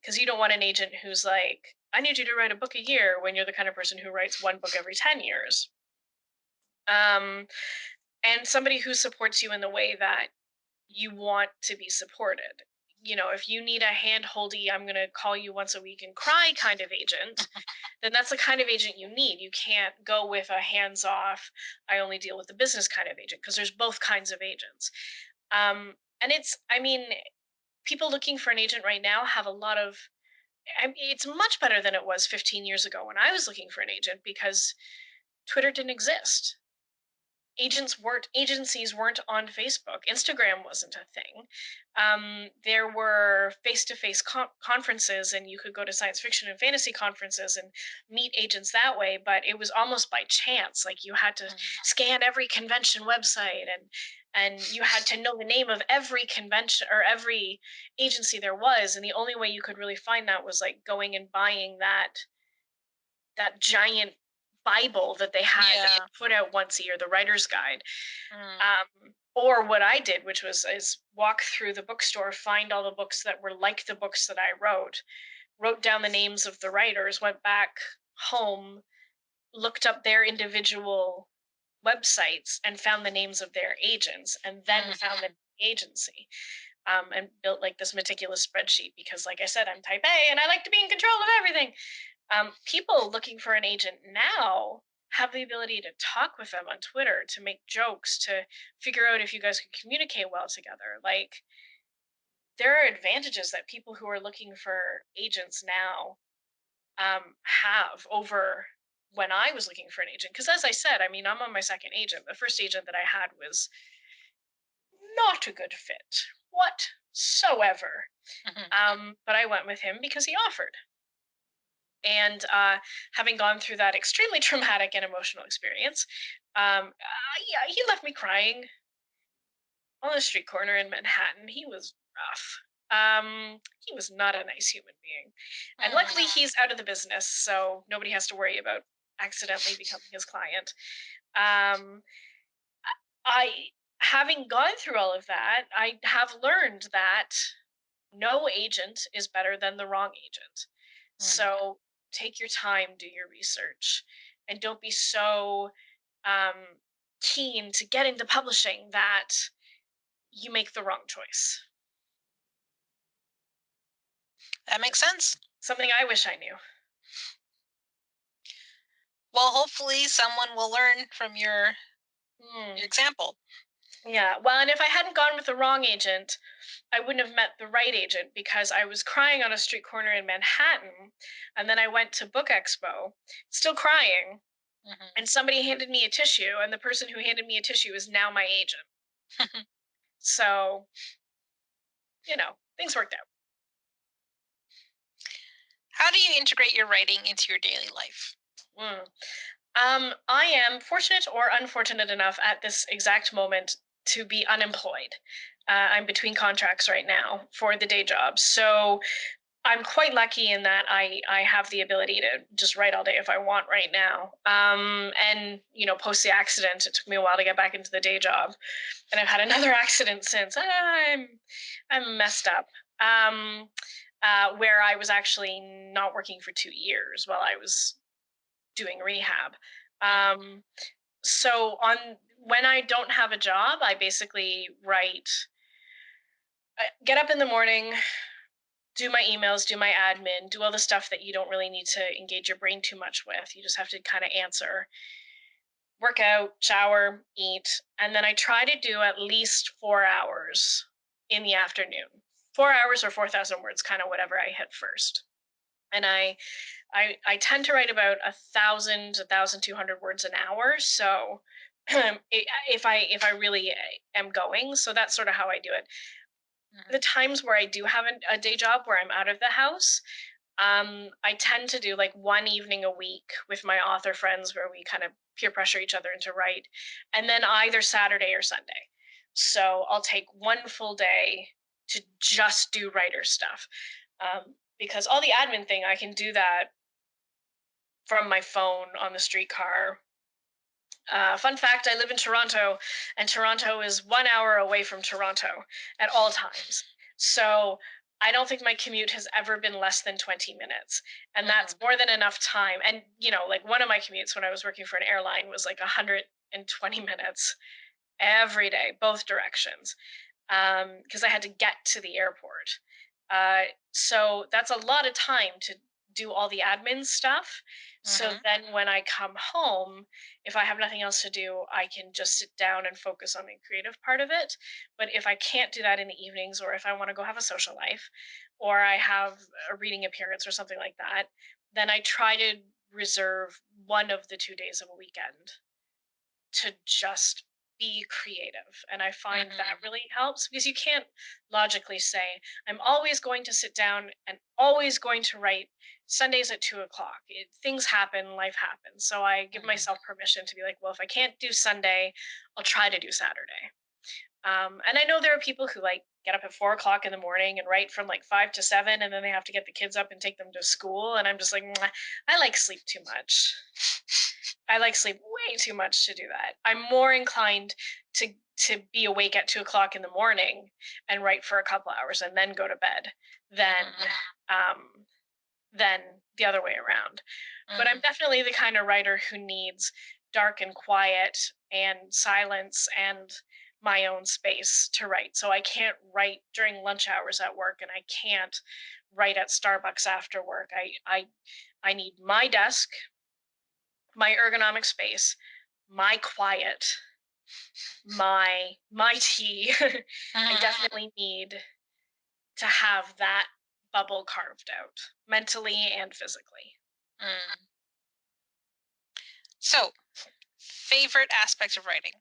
Because you don't want an agent who's like, I need you to write a book a year, when you're the kind of person who writes one book every 10 years. Um, and somebody who supports you in the way that you want to be supported. If you need a hand holdy, I'm going to call you once a week and cry kind of agent, then that's the kind of agent you need. You can't go with a hands off, I only deal with the business kind of agent, because there's both kinds of agents. And I mean, people looking for an agent right now have a lot of, it's much better than it was 15 years ago when I was looking for an agent, because Twitter didn't exist. Agencies weren't on Facebook. Instagram wasn't a thing. There were face-to-face conferences, and you could go to science fiction and fantasy conferences and meet agents that way. But it was almost by chance. Like, you had to scan every convention website, and you had to know the name of every convention or every agency there was. And the only way you could really find that was like going and buying that giant Bible that they had that Yeah. they put out once a year, the writer's guide. Mm. Or what I did, which is walk through the bookstore, find all the books that were like the books that I wrote down the names of the writers, went back home, looked up their individual websites, and found the names of their agents, and then found the agency. And built like this meticulous spreadsheet, because, like I said, I'm type A and I like to be in control of everything. People looking for an agent now have the ability to talk with them on Twitter, to make jokes, to figure out if you guys can communicate well together. Like, there are advantages that people who are looking for agents now, have over when I was looking for an agent. Because, as I said, I mean, I'm on my second agent. The first agent that I had was not a good fit whatsoever. But I went with him because he offered. And having gone through that extremely traumatic and emotional experience, yeah, he left me crying on the street corner in Manhattan. He was rough. He was not a nice human being. And luckily, he's out of the business, so nobody has to worry about accidentally becoming his client. Um, I, having gone through all of that, I have learned that no agent is better than the wrong agent. So take your time, do your research, and don't be so um, keen to get into publishing that you make the wrong choice. That makes sense. Something I wish I knew. Well, hopefully someone will learn from your Hmm. example. Yeah, well, and if I hadn't gone with the wrong agent, I wouldn't have met the right agent, because I was crying on a street corner in Manhattan, and then I went to Book Expo, still crying, Mhm. and somebody handed me a tissue, and the person who handed me a tissue is now my agent. So, things worked out. How do you integrate your writing into your daily life? Mm. I am fortunate or unfortunate enough at this exact moment to be unemployed. I'm between contracts right now for the day job. So I'm quite lucky in that I have the ability to just write all day if I want right now. And post the accident, it took me a while to get back into the day job, and I've had another accident since. I'm messed up. Where I was actually not working for 2 years while I was doing rehab. Um, so on when I don't have a job, I basically write. Get up in the morning, do my emails, do my admin, do all the stuff that you don't really need to engage your brain too much with. You just have to kind of answer. work out, shower, eat, and then I try to do at least 4 hours in the afternoon. 4 hours or 4,000 words, kind of whatever I hit first. And I tend to write about 1,200 words an hour. So if I really am going, so that's sort of how I do it. The Mhm. times where I do have a day job where I'm out of the house, I tend to do like one evening a week with my author friends where we kind of peer pressure each other into write, and then either Saturday or Sunday. So I'll take one full day to just do writer stuff. Because all the admin thing, I can do that from my phone on the streetcar. Fun fact, I live in Toronto, and Toronto is 1 hour away from Toronto at all times. So I don't think my commute has ever been less than 20 minutes. And that's Mhm. more than enough time. And, like one of my commutes when I was working for an airline was like 120 minutes every day, both directions, because I had to get to the airport. Uh, so that's a lot of time to do all the admin stuff. So Mhm. then when I come home, if I have nothing else to do, I can just sit down and focus on the creative part of it. But if I can't do that in the evenings, or if I want to go have a social life, or I have a reading appearance or something like that, then I try to reserve one of the 2 days of a weekend to just be creative. And I find that Mhm. really helps because you can't logically say, I'm always going to sit down and always going to write Sundays at 2 o'clock. Things happen, life happens. So I give Mhm. myself permission to be like, well, if I can't do Sunday, I'll try to do Saturday. And I know there are people who like get up at 4 o'clock in the morning and write from like 5 to 7, and then they have to get the kids up and take them to school. And I'm just like, "Mwah, I like sleep too much. I like sleep way too much to do that. I'm more inclined to be awake at 2 o'clock in the morning and write for a couple hours and then go to bed than Mhm. um, than the other way around. But I'm Mhm. definitely the kind of writer who needs dark and quiet and silence and my own space to write. So I can't write during lunch hours at work, and I can't write at Starbucks after work. I need my desk, my ergonomic space, my quiet, my tea. I Mhm. definitely need to have that bubble carved out mentally and physically. Mm. So, favorite aspect of writing?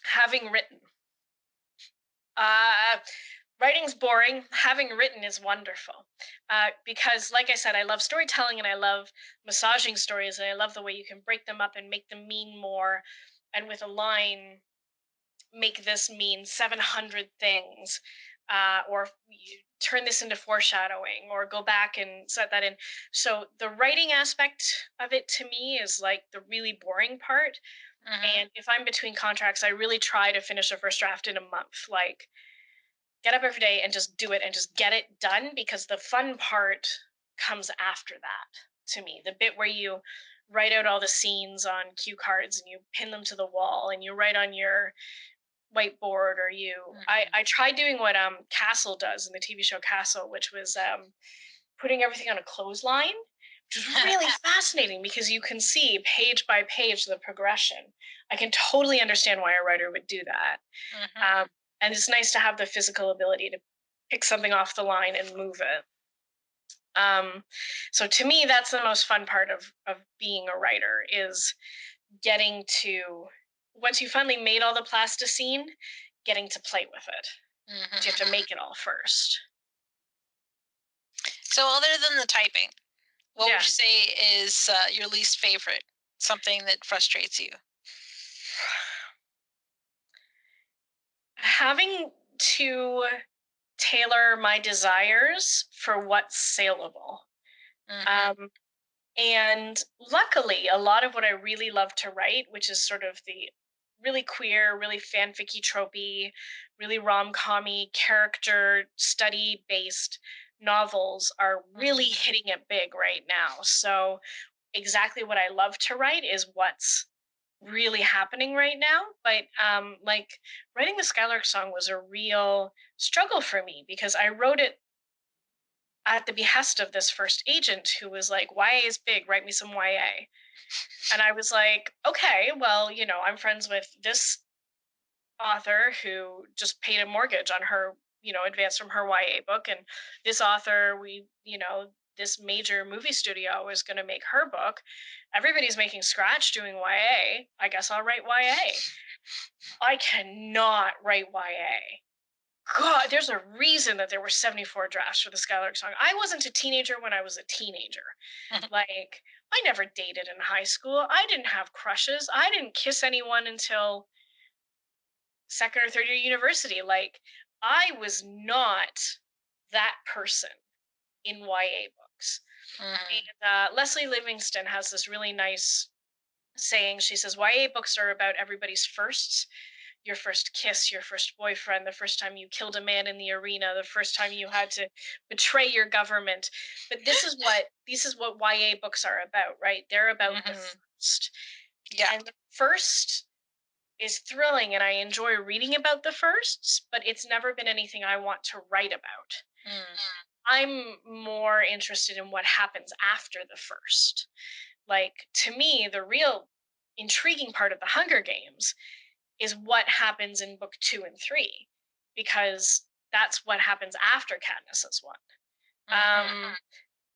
Having written, uh, writing's boring. Having written is wonderful, because, like I said, I love storytelling and I love massaging stories, and I love the way you can break them up and make them mean more. And with a line, make this mean 700 things, or you turn this into foreshadowing, or go back and set that in. So the writing aspect of it to me is like the really boring part. Mhm. And if I'm between contracts, I really try to finish a first draft in a month. Like, get up every day and just do it and just get it done, because the fun part comes after that. To me, the bit where you write out all the scenes on cue cards and you pin them to the wall and you write on your whiteboard, or I Mhm. tried doing what Castle does in the TV show Castle, which was putting everything on a clothesline, which is really fascinating because you can see page by page the progression. I can totally understand why a writer would do that. um, Mhm. and it's nice to have the physical ability to pick something off the line and move it. um, so to me, that's the most fun part of being a writer, is getting to, once you finally made all the plasticine, getting to play with it. You have Mhm. to make it all first. So, other than the typing, what would Yeah. you say is your least favorite? Something that frustrates you? Having to tailor my desires for what's saleable. Mhm. Um, and luckily, a lot of what I really love to write, which is sort of the really queer, really fanficky, tropey, really rom-commy, character study based novels, are really Mhm. hitting it big right now. So exactly what I love to write is what's really happening right now. But like, writing the Skylark song was a real struggle for me because I wrote it at the behest of this first agent who was like, YA is big, write me some YA. And I was like, okay, well, I'm friends with this author who just paid a mortgage on her, advance from her YA book. And this author, this major movie studio is going to make her book. Everybody's making scratch doing YA. I guess I'll write YA. I cannot write YA. God, there's a reason that there were 74 drafts for the Skylark song. I wasn't a teenager when I was a teenager. Like, I never dated in high school. I didn't have crushes. I didn't kiss anyone until second or third year university. Like, I was not that person in YA books. Mhm. And Leslie Livingston has this really nice saying. She says, YA books are about everybody's firsts. Your first kiss, your first boyfriend, the first time you killed a man in the arena, the first time you had to betray your government. But this is what YA books are about, right? They're about the Mhm. first. Yeah. And the first is thrilling and I enjoy reading about the firsts, but it's never been anything I want to write about. Mm. I'm more interested in what happens after the first. Like, to me, the real intriguing part of the Hunger Games is what happens in book 2 and 3, because that's what happens after Katniss has won. Mhm.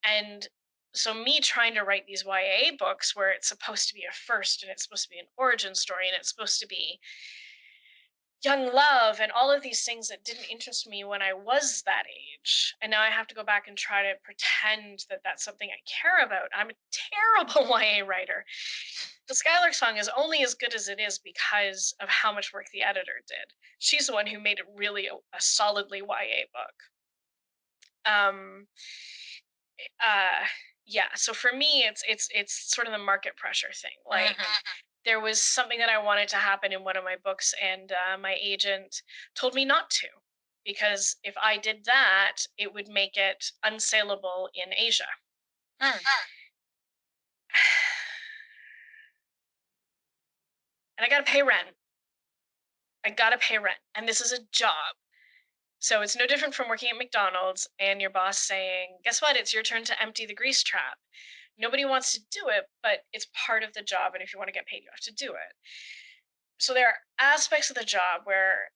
And so me trying to write these YA books where it's supposed to be a first and it's supposed to be an origin story and it's supposed to be young love and all of these things that didn't interest me when I was that age. And now I have to go back and try to pretend that that's something I care about. I'm a terrible YA writer. The Skylark song is only as good as it is because of how much work the editor did. She's the one who made it really a solidly YA book. Um, uh, yeah. So for me, it's sort of the market pressure thing. Like, Mhm. there was something that I wanted to happen in one of my books, and my agent told me not to, because if I did that, it would make it unsaleable in Asia. Mm. And I gotta pay rent. I gotta pay rent. And this is a job. So it's no different from working at McDonald's and your boss saying, guess what? It's your turn to empty the grease trap. Nobody wants to do it, but it's part of the job. And if you want to get paid, you have to do it. So there are aspects of the job where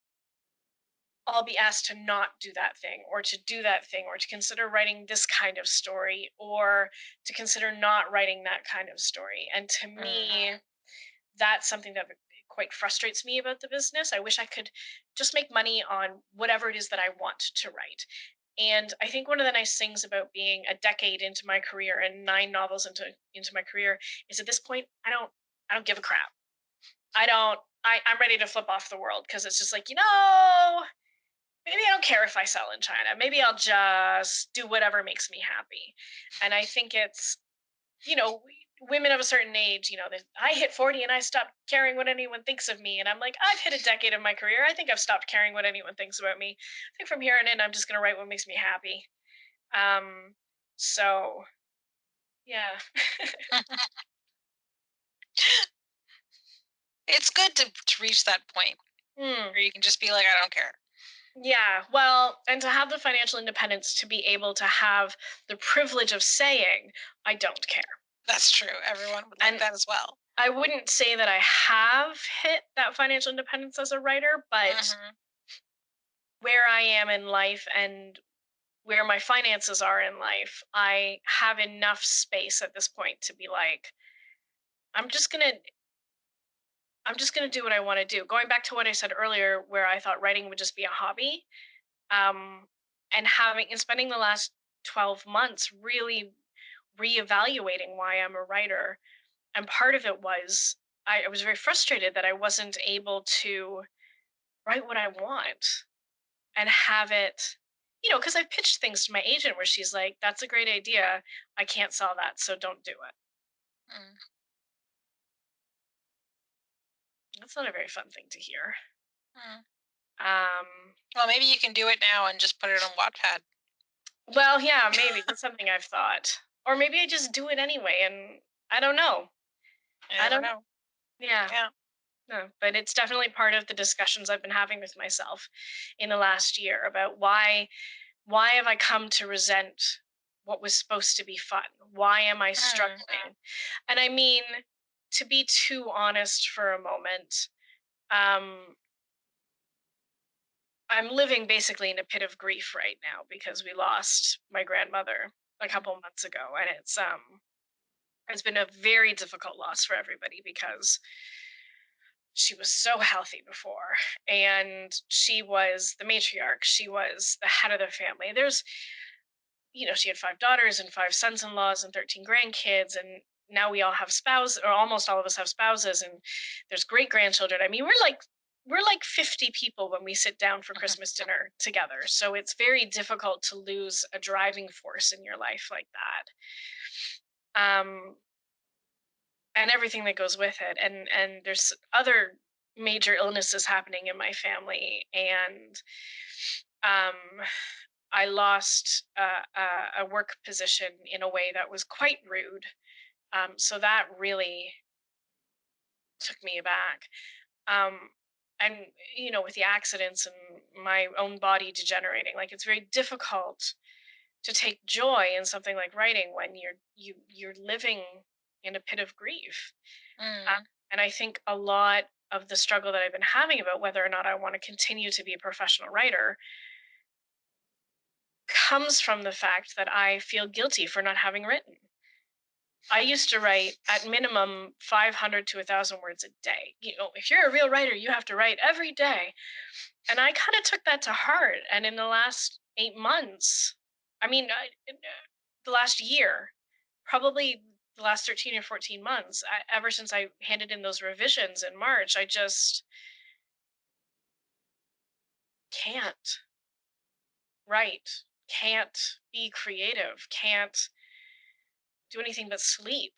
I'll be asked to not do that thing, or to do that thing, or to consider writing this kind of story, or to consider not writing that kind of story. And to Mm. me, that's something that quite frustrates me about the business. I wish I could just make money on whatever it is that I want to write. And I think one of the nice things about being a decade into my career and 9 novels into my career is, at this point, I don't give a crap. I'm ready to flip off the world, because it's just like, maybe I don't care if I sell in China. Maybe I'll just do whatever makes me happy. And I think it's, women of a certain age, I hit 40 and I stopped caring what anyone thinks of me. And I'm like, I've hit a decade of my career. I think I've stopped caring what anyone thinks about me. I think from here on in, I'm just going to write what makes me happy. Um, so, yeah. It's good to reach that point Hmm. where you can just be like, I don't care. Yeah, well, and to have the financial independence to be able to have the privilege of saying, I don't care. That's true. Everyone would like And that as well. I wouldn't say that I have hit that financial independence as a writer, but Mhm. where I am in life and where my finances are in life, I have enough space at this point to be like, I'm just going to I'm just going to do what I want to do. Going back to what I said earlier, where I thought writing would just be a hobby, um and spending the last 12 months really reevaluating why I'm a writer. And part of it was, I was very frustrated that I wasn't able to write what I want and have it, because I've pitched things to my agent where she's like, that's a great idea. I can't sell that, so don't do it. Mm. That's not a very fun thing to hear. Mm. Um, Well, maybe you can do it now and just put it on Wattpad. well, yeah, maybe that's something I've thought. Or maybe I just do it anyway, and I don't know. You I never don't, know. yeah. Yeah. No, but it's definitely part of the discussions I've been having with myself in the last year about why have I come to resent what was supposed to be fun? Why am I Mm. struggling? And I mean, to be too honest for a moment, um, I'm living basically in a pit of grief right now because we lost my grandmother a couple months ago, and it's been a very difficult loss for everybody because she was so healthy before, and she was the matriarch. She was the head of the family. She had 5 daughters and 5 sons-in-laws and 13 grandkids, and now we all have spouses, or almost all of us have spouses, and there's great grandchildren. I mean, we're like 50 people when we sit down for Christmas dinner together. So it's very difficult to lose a driving force in your life like that. And everything that goes with it. And there's other major illnesses happening in my family, and um I lost a work position in a way that was quite rude. So that really took me aback. Um, and with the accidents and my own body degenerating, like, it's very difficult to take joy in something like writing when you're living in a pit of grief. Uh, Mm. and I think a lot of the struggle that I've been having about whether or not I want to continue to be a professional writer comes from the fact that I feel guilty for not having written. I used to write at minimum 500 to 1,000 words a day. If you're a real writer, you have to write every day. And I kind of took that to heart. And in the last 8 months, I mean, the last year, probably the last 13 or 14 months, ever since I handed in those revisions in March, I just can't write, can't be creative, can't do anything but sleep.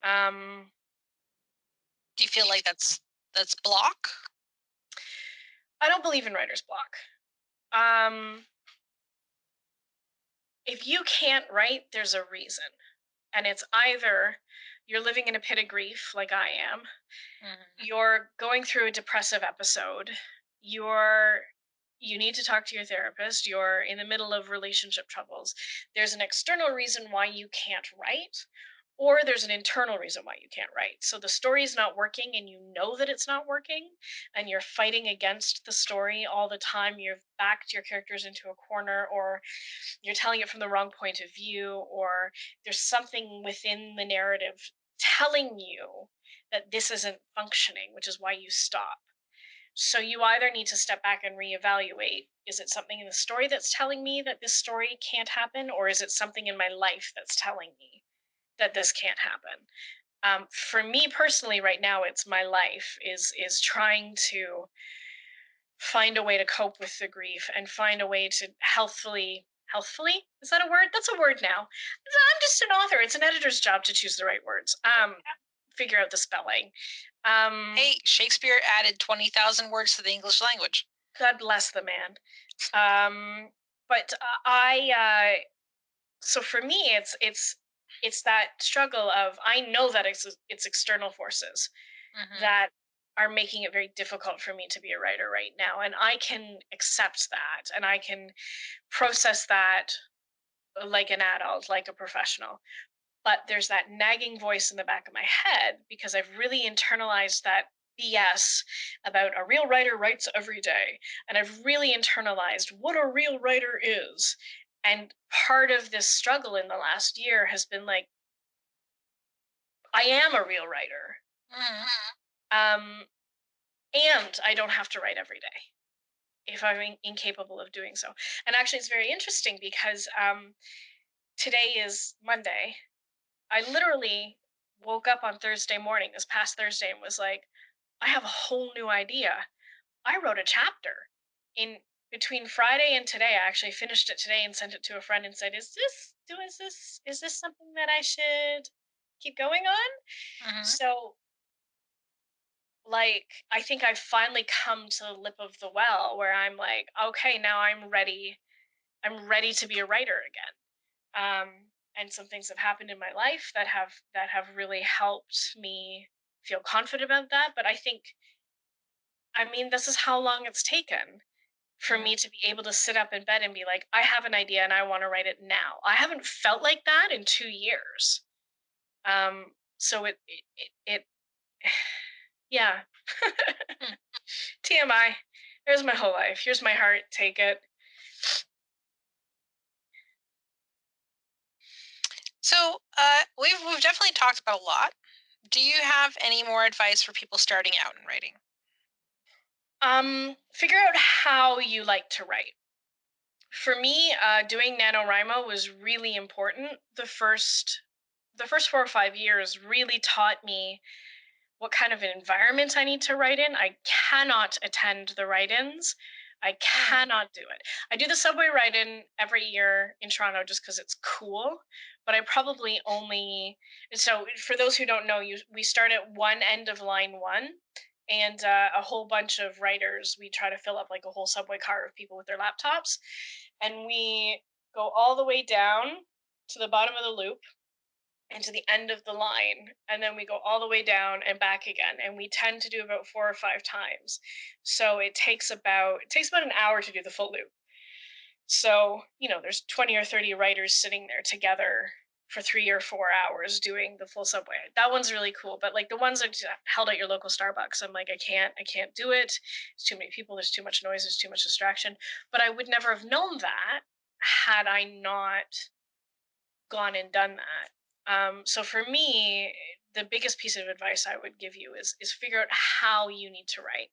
Um, Do you feel like that's block? I don't believe in writer's block. Um, if you can't write, there's a reason. And it's either you're living in a pit of grief, like I am, Mhm. you're going through a depressive episode, you're you need to talk to your therapist, you're in the middle of relationship troubles. There's an external reason why you can't write, or there's an internal reason why you can't write. So the story's not working and you know that it's not working, and you're fighting against the story all the time. You've backed your characters into a corner, or you're telling it from the wrong point of view, or there's something within the narrative telling you that this isn't functioning, which is why you stop. So you either need to step back and reevaluate, is it something in the story that's telling me that this story can't happen, or is it something in my life that's telling me that this can't happen? For me personally, right now, it's my life is trying to find a way to cope with the grief and find a way to healthfully, is that a word? That's a word now. I'm just an author. It's an editor's job to choose the right words. Figure out the spelling. um Hey, Shakespeare added 20,000 words to the English language. God bless the man. But I so for me, it's that struggle of, I know that it's external forces Mhm. that are making it very difficult for me to be a writer right now, and I can accept that, and I can process that like an adult, like a professional. But there's that nagging voice in the back of my head because I've really internalized that BS about a real writer writes every day. And I've really internalized what a real writer is. And part of this struggle in the last year has been like, I am a real writer. Mhm. Um, and I don't have to write every day if I'm incapable of doing so. And actually, it's very interesting because today is Monday. I literally woke up on Thursday morning, this past Thursday, and was like, I have a whole new idea. I wrote a chapter in between Friday and today. I actually finished it today and sent it to a friend and said, is this something that I should keep going on? Mhm. So, like, I think I've finally come to the lip of the well where I'm like, okay, now I'm ready. I'm ready to be a writer again. And some things have happened in my life that have really helped me feel confident about that. But I think, I mean, this is how long it's taken. for me to be able to sit up in bed and be like, I have an idea and I want to write it now. I haven't felt like that in 2 years. So it yeah. Hmm. TMI. There's my whole life. Here's my heart. Take it. So, we've definitely talked about a lot. Do you have any more advice for people starting out in writing? Figure out how you like to write. For me, doing NaNoWriMo was really important. The first 4 or 5 years really taught me what kind of an environment I need to write in. I cannot attend the write-ins. I cannot do it. I do the subway write-in every year in Toronto just because it's cool, but I probably only. So for those who don't know, we start at one end of line one, and a whole bunch of writers. We try to fill up like a whole subway car of people with their laptops, and we go all the way down to the bottom of the loop and to the end of the line, and then we go all the way down and back again, and we tend to do about 4 or 5 times. So it takes about an hour to do the full loop. So there's 20 or 30 writers sitting there together for 3 or 4 hours doing the full subway. That one's really cool, but like the ones that just held at your local Starbucks, I'm like, I can't do it. There's too many people, there's too much noise, there's too much distraction. But I would never have known that had I not gone and done that. So for me, the biggest piece of advice I would give you is figure out how you need to write,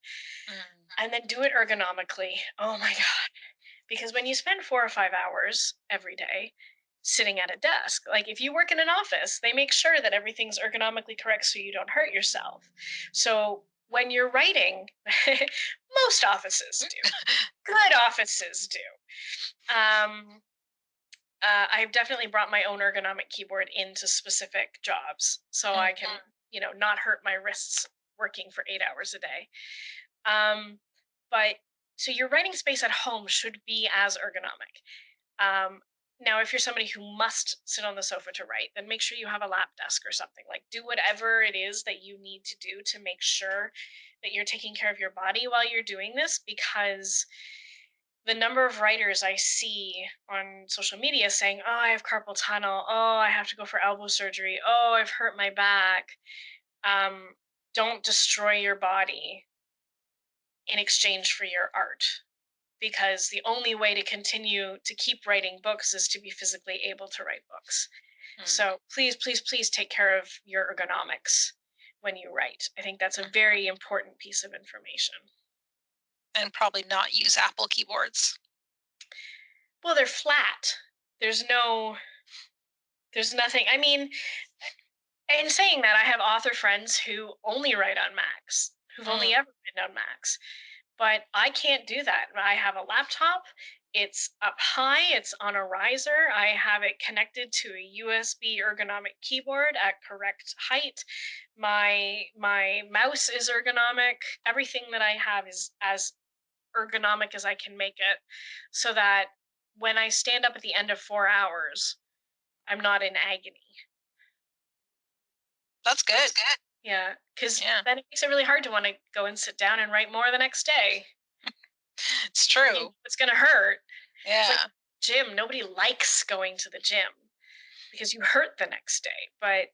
Mm. and then do it ergonomically. Oh my god! Because when you spend 4 or 5 hours every day sitting at a desk, like if you work in an office, they make sure that everything's ergonomically correct so you don't hurt yourself. So when you're writing, most offices do. Good offices do. I've definitely brought my own ergonomic keyboard into specific jobs so I can, not hurt my wrists working for 8 hours a day. Um, but so your writing space at home should be as ergonomic. Um, Now, if you're somebody who must sit on the sofa to write, then make sure you have a lap desk or something. Like, do whatever it is that you need to do to make sure that you're taking care of your body while you're doing this, because the number of writers I see on social media saying, "Oh, I have carpal tunnel. Oh, I have to go for elbow surgery. Oh, I've hurt my back." Um, don't destroy your body in exchange for your art, because the only way to continue to keep writing books is to be physically able to write books. Mm. So please, please, please take care of your ergonomics when you write. I think that's a very important piece of information. And probably not use Apple keyboards. Well, they're flat. There's no there's nothing. I mean, in saying that, I have author friends who only write on Macs, who've only Mm. ever written on Macs. But I can't do that. I have a laptop. It's up high, it's on a riser. I have it connected to a USB ergonomic keyboard at correct height. My mouse is ergonomic. Everything that I have is as ergonomic as I can make it, so that when I stand up at the end of 4 hours, I'm not in agony. That's good. Yeah, because Yeah, then it makes it really hard to want to go and sit down and write more the next day. it's You know, true. it's going to hurt. It's like Yeah, gym. Nobody likes going to the gym because you hurt the next day, but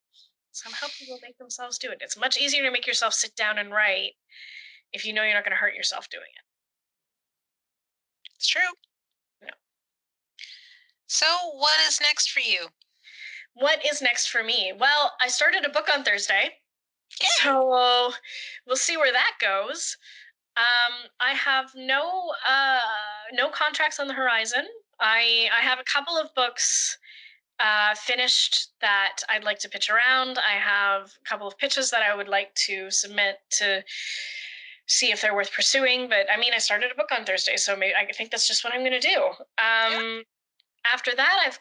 somehow people make themselves do it. It's much easier to make yourself sit down and write if you know you're not going to hurt yourself doing it's true. it. You know. So, what is next for you? What is next for me? Well, I started a book on Thursday, Yay! so we'll see where that goes. I have no contracts on the horizon. I have a couple of books finished that I'd like to pitch around. I have a couple of pitches that I would like to submit to see if they're worth pursuing. But I mean, I started a book on Thursday, so maybe I think that's just what I'm going to do. Yeah. After that,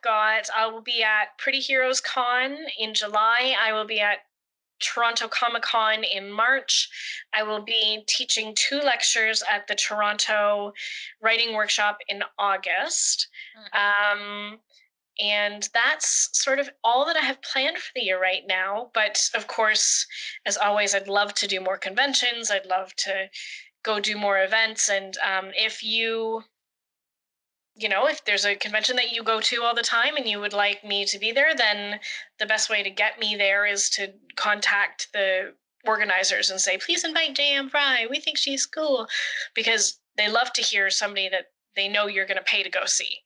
I will be at Pretty Heroes Con in July. I will be at Toronto Comic Con in March. I will be teaching 2 lectures at the Toronto Writing Workshop in August. Um, and that's sort of all that I have planned for the year right now. But of course, as always, I'd love to do more conventions. I'd love to go do more events. And if if there's a convention that you go to all the time and you would like me to be there, then the best way to get me there is to contact the organizers and say, please invite J.M. Frey. We think she's cool. Because they love to hear somebody that they know you're going to pay to go see.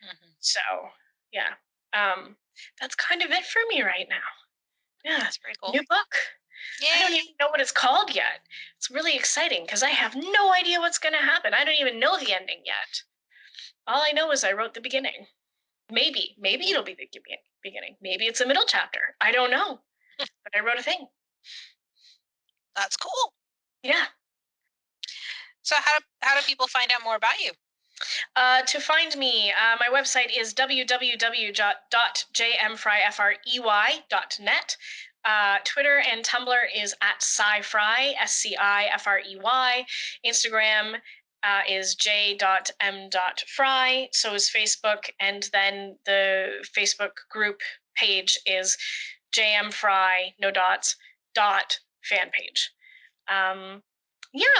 Mm-hmm. So, yeah. That's kind of it for me right now. Yeah. That's pretty cool. New book. Yay. I don't even know what it's called yet. It's really exciting because I have no idea what's going to happen. I don't even know the ending yet. All I know is I wrote the beginning. Maybe it'll be the beginning. Maybe it's a middle chapter. I don't know. But I wrote a thing. That's cool. Yeah. So how do people find out more about you? To find me, my website is www.jmfrey.net. Twitter and Tumblr is at SciFrey, SCIFREY. Instagram is j.m.frey. So is Facebook, and then the Facebook group page is JM Frey, no dots, fan page. Yeah.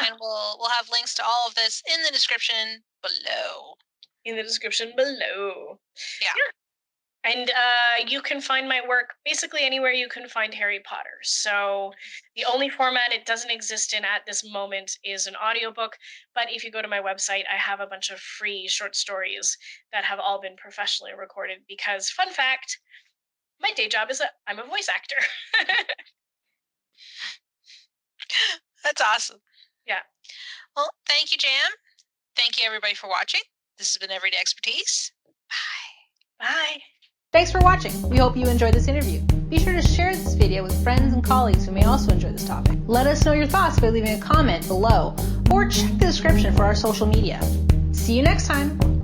And we'll have links to all of this in the description below. Yeah. And you can find my work basically anywhere you can find Harry Potter. So the only format it doesn't exist in at this moment is an audiobook. But if you go to my website, I have a bunch of free short stories that have all been professionally recorded because, fun fact, my day job is I'm a voice actor. That's awesome. Yeah. Well, thank you, J.M. Thank you, everybody, for watching. This has been Everyday Expertise. Bye. Bye. Thanks for watching. We hope you enjoyed this interview. Be sure to share this video with friends and colleagues who may also enjoy this topic. Let us know your thoughts by leaving a comment below or check the description for our social media. See you next time.